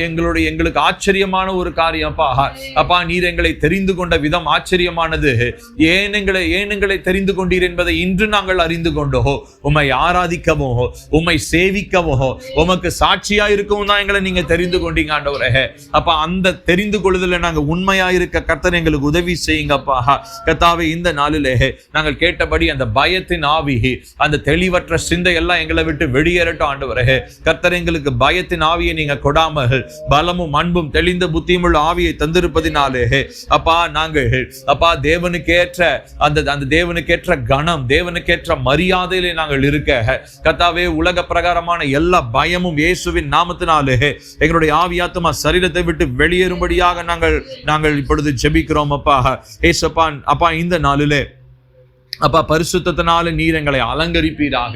A: எங்களுக்கு ஆச்சரியமான ஒரு காரியம் அப்பா. நீர் எங்களை தெரிந்து கொண்ட விதம் ஆச்சரியமானது. ஏன் எங்களை தெரிந்து கொண்டீர் என்பதை இன்று நாங்கள் அறிந்து கொண்டோ. உம்மை ஆராதிக்கவோ, உம்மை சேவிக்கவோ, உமக்கு சாட்சியா இருக்கவும் தான் எங்களை நீங்க தெரிந்து கொண்டீங்க ஆண்டவரே. அப்ப அந்த தெரிந்து கொள்ளுதல நாங்க உண்மையா இருக்க கர்த்தர் எங்களுக்கு உதவி செய்யுங்கப்பா. கர்த்தாவே, இந்த நாளிலே நாங்கள் கேட்டபடி அந்த பயத்தின் ஆவி, அந்த தெளிவற்ற சிந்தை எல்லாம் எங்களை விட்டு வெளியேறட்டும் ஆண்டவரே. கர்த்தர் எங்களுக்கு பயத்தின் ஆவியை நீங்க கொடாமல் பலமும் அன்பும் தெளிந்த புத்தியும் உள்ள ஆவியை தந்திருப்பதினாலே அப்பா நாங்கள் அப்பா தேவனுக்கேற்ற அந்த தேவனுக்கேற்ற கணம், தேவனுக்கேற்ற மரியாதையிலே நாங்கள் இருக்க கர்த்தாவே, உலக பிரகாரமான எல்லா பயமும் இயேசுவின் நாமத்தினாலே எங்களுடைய ஆவியாத்மா சரீரத்தை விட்டு வெளியேறும்படியாக நாங்கள் இப்பொழுது ஜெபிக்கிறோம் அப்பா. ஏசப்பா அப்பா, இந்த நாளிலே அப்பா பரிசுத்தத்தினால நீர் எங்களை அலங்கரிப்பீராக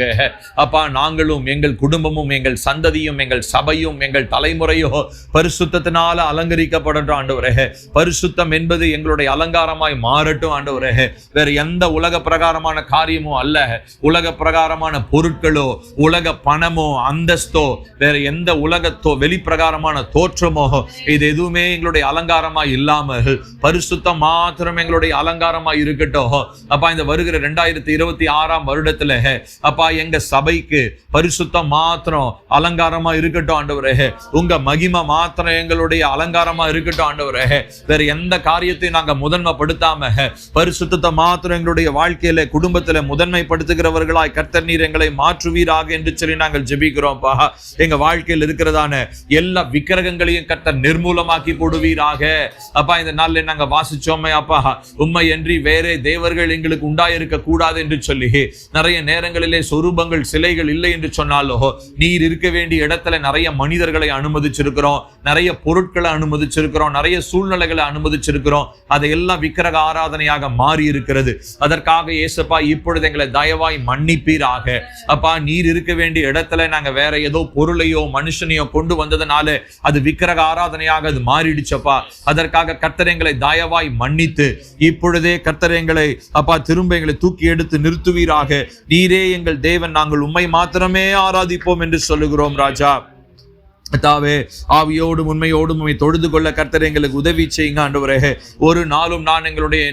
A: அப்பா. நாங்களும் எங்கள் குடும்பமும் எங்கள் சந்ததியும் எங்கள் சபையும் எங்கள் தலைமுறையோ பரிசுத்தத்தினால அலங்கரிக்கப்படட்டும் ஆண்டவரே. பரிசுத்தம் என்பது எங்களுடைய அலங்காரமாய் மாறட்டும் ஆண்டவரே. வேற எந்த உலக பிரகாரமான காரியமோ அல்ல, உலக பிரகாரமான பொருட்களோ, உலக பணமோ, அந்தஸ்தோ, வேற எந்த உலகத்தோ வெளிப்பிரகாரமான தோற்றமோ இது எதுவுமே எங்களுடைய அலங்காரமாய் இல்லாமல் பரிசுத்தம் மாத்திரம் எங்களுடைய அலங்காரமாய் இருக்கட்டும் அப்பா. இந்த வருகிற 2026 வருடத்துல அப்பா எங்க சபைக்கு பரிசுத்தம் மாத்திரம் அலங்காரமா இருக்கட்டும் ஆண்டவரே. உங்க மகிமை மாத்திரம் எங்களுடைய அலங்காரமா இருக்கட்டும் ஆண்டவரே. வேற எந்த காரியத்தையும் நாங்க முதன்மைப்படுத்தாம பரிசுத்தத்தை மாத்திரம் எங்களுடைய வாழ்க்கையில குடும்பத்துல முதன்மைப்படுத்துகிறவர்களாய் கர்த்தர் நீர் எங்களை மாற்றுவீராக என்று சொல்லி நாங்கள் ஜெபிக்கிறோம்ப்பா. எங்க வாழ்க்கையில் இருக்கிறதான எல்லா விக்கிரகங்களையும் கர்த்தர் நிர்மூலமாக்கி போடுவீராக அப்பா. இந்த நாள்ல நாங்க வாசிச்சோமே அப்பா, உண்மை என்று வேறே தேவர்கள் எங்களுக்கு உண்டாயிருக்க கூடாது என்று சொல்லி நிறைய நேரங்களிலே சொரூபங்கள் சிலைகள் இல்லை என்று சொன்னாலோ நீர் இருக்க வேண்டிய இடத்துல நிறைய மனிதர்களை அனுமதிச்சிருக்கிறோம், நிறைய பொருட்களை அனுமதிச்சிருக்கிறோம், நிறைய சூழ்நிலைகளை அனுமதிச்சிருக்கிறோம். அதையெல்லாம் விக்கிரக ஆராதனையாக மாறி இருக்கிறது. அதற்காக ஏசப்பா இப்பொழுது எங்களை தயவாய் மன்னிப்பீராக அப்பா. நீர் இருக்க வேண்டிய இடத்துல நாங்க வேற ஏதோ பொருளையோ மனுஷனையோ கொண்டு வந்ததுனால அது விக்கிரக ஆராதனையாக அது மாறிடுச்சப்பா. அதற்காக கர்த்தர் எங்களை தயவாய் மன்னித்து இப்பொழுதே கர்த்தர் எங்களை அப்பா திரும்ப எங்களை தூக்கி எடுத்து நிறுத்துவீராக. நீரே எங்கள் தேவன், நாங்கள் உம்மை மாத்திரமே ஆராதிப்போம் என்று சொல்லுகிறோம் ராஜா. தாவே, ஆவியோடும் உண்மையோடும் உம்மை தொழுது கொள்ள கர்த்தர் எங்களுக்கு உதவி செய்யுங்க ஆண்டவரே. ஒரு நாளும்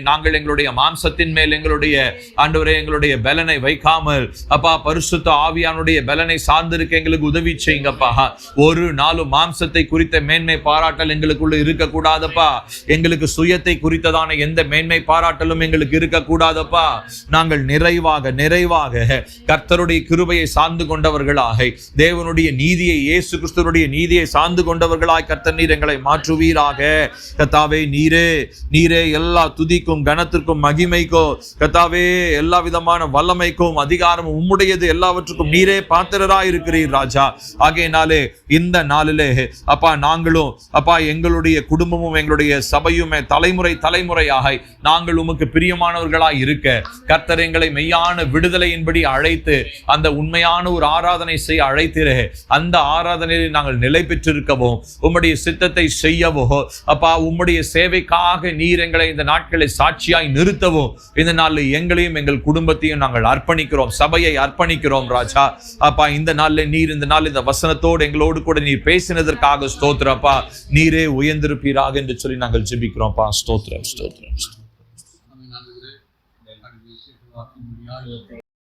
A: நாங்கள் எங்களுடைய மாம்சத்தின் மேல் எங்களுடைய ஆண்டவரே எங்களுடைய பலனை வைக்காமல் அப்பா பரிசுத்த ஆவியானுடைய பலனை சார்ந்திருக்க எங்களுக்கு உதவி செய்யுங்கப்பா. ஒரு நாளும் மாம்சத்தை குறித்த மேன்மை பாராட்டல் எங்களுக்குள்ள இருக்கக்கூடாதப்பா. எங்களுக்கு சுயத்தை குறித்ததான எந்த மேன்மை பாராட்டலும் எங்களுக்கு இருக்கக்கூடாதப்பா. நாங்கள் நிறைவாக கர்த்தருடைய கிருபையை சார்ந்து கொண்டவர்களாக தேவனுடைய நீதியை, இயேசு கிறிஸ்துவுடைய நீதியை சார்ந்து கொண்டவர்களாய் கர்த்தர் நீர் எங்களை மாற்றுவீராக. கர்த்தாவே, நீரே எல்லா துதிக்கும் கனத்திற்கும் மகிமைக்கும் கர்த்தாவே எல்லா விதமான வல்லமைக்கும் அதிகாரமும் உம்முடையது, எல்லாவற்றுக்கும் நீரே பாத்திரராய் இருக்கிறீர் ராஜா. ஆகையினாலே இந்த நாளிலே அப்பா நாங்களும் அப்பா எங்களுடைய குடும்பமும் எங்களுடைய சபையும் தலைமுறையாக நாங்கள் உமக்கு பிரியமானவர்களாய் இருக்க கர்த்தர் எங்களை மெய்யான விடுதலையின்படி அழைத்து அந்த உண்மையான ஒரு ஆராதனை செய்ய அழைத்திரே. அந்த ஆராதனையில் நாங்கள் நிலை பெற்றிருக்கவும் உம்முடைய சித்தத்தை செய்யவோ அப்பா உம்முடைய சேவைக்காக நீர் எங்களை இந்த நாட்களை சாட்சியாய் நிறுத்தவும் இந்த நாளில் எங்களையும் எங்கள் குடும்பத்தையும் நாங்கள் அர்ப்பணிக்கிறோம், சபையை அர்ப்பணிக்கிறோம் ராஜா. அப்பா இந்த நாளில் நீர் இந்த வசனத்தோடு எங்களோடு கூட நீர் பேசினதற்காக ஸ்தோத்திரப்பா. நீரே உயர்ந்திருப்பீராக என்று சொல்லி நாங்கள் ஜெபிக்கிறோம்ப்பா. ஸ்தோத்திரம்.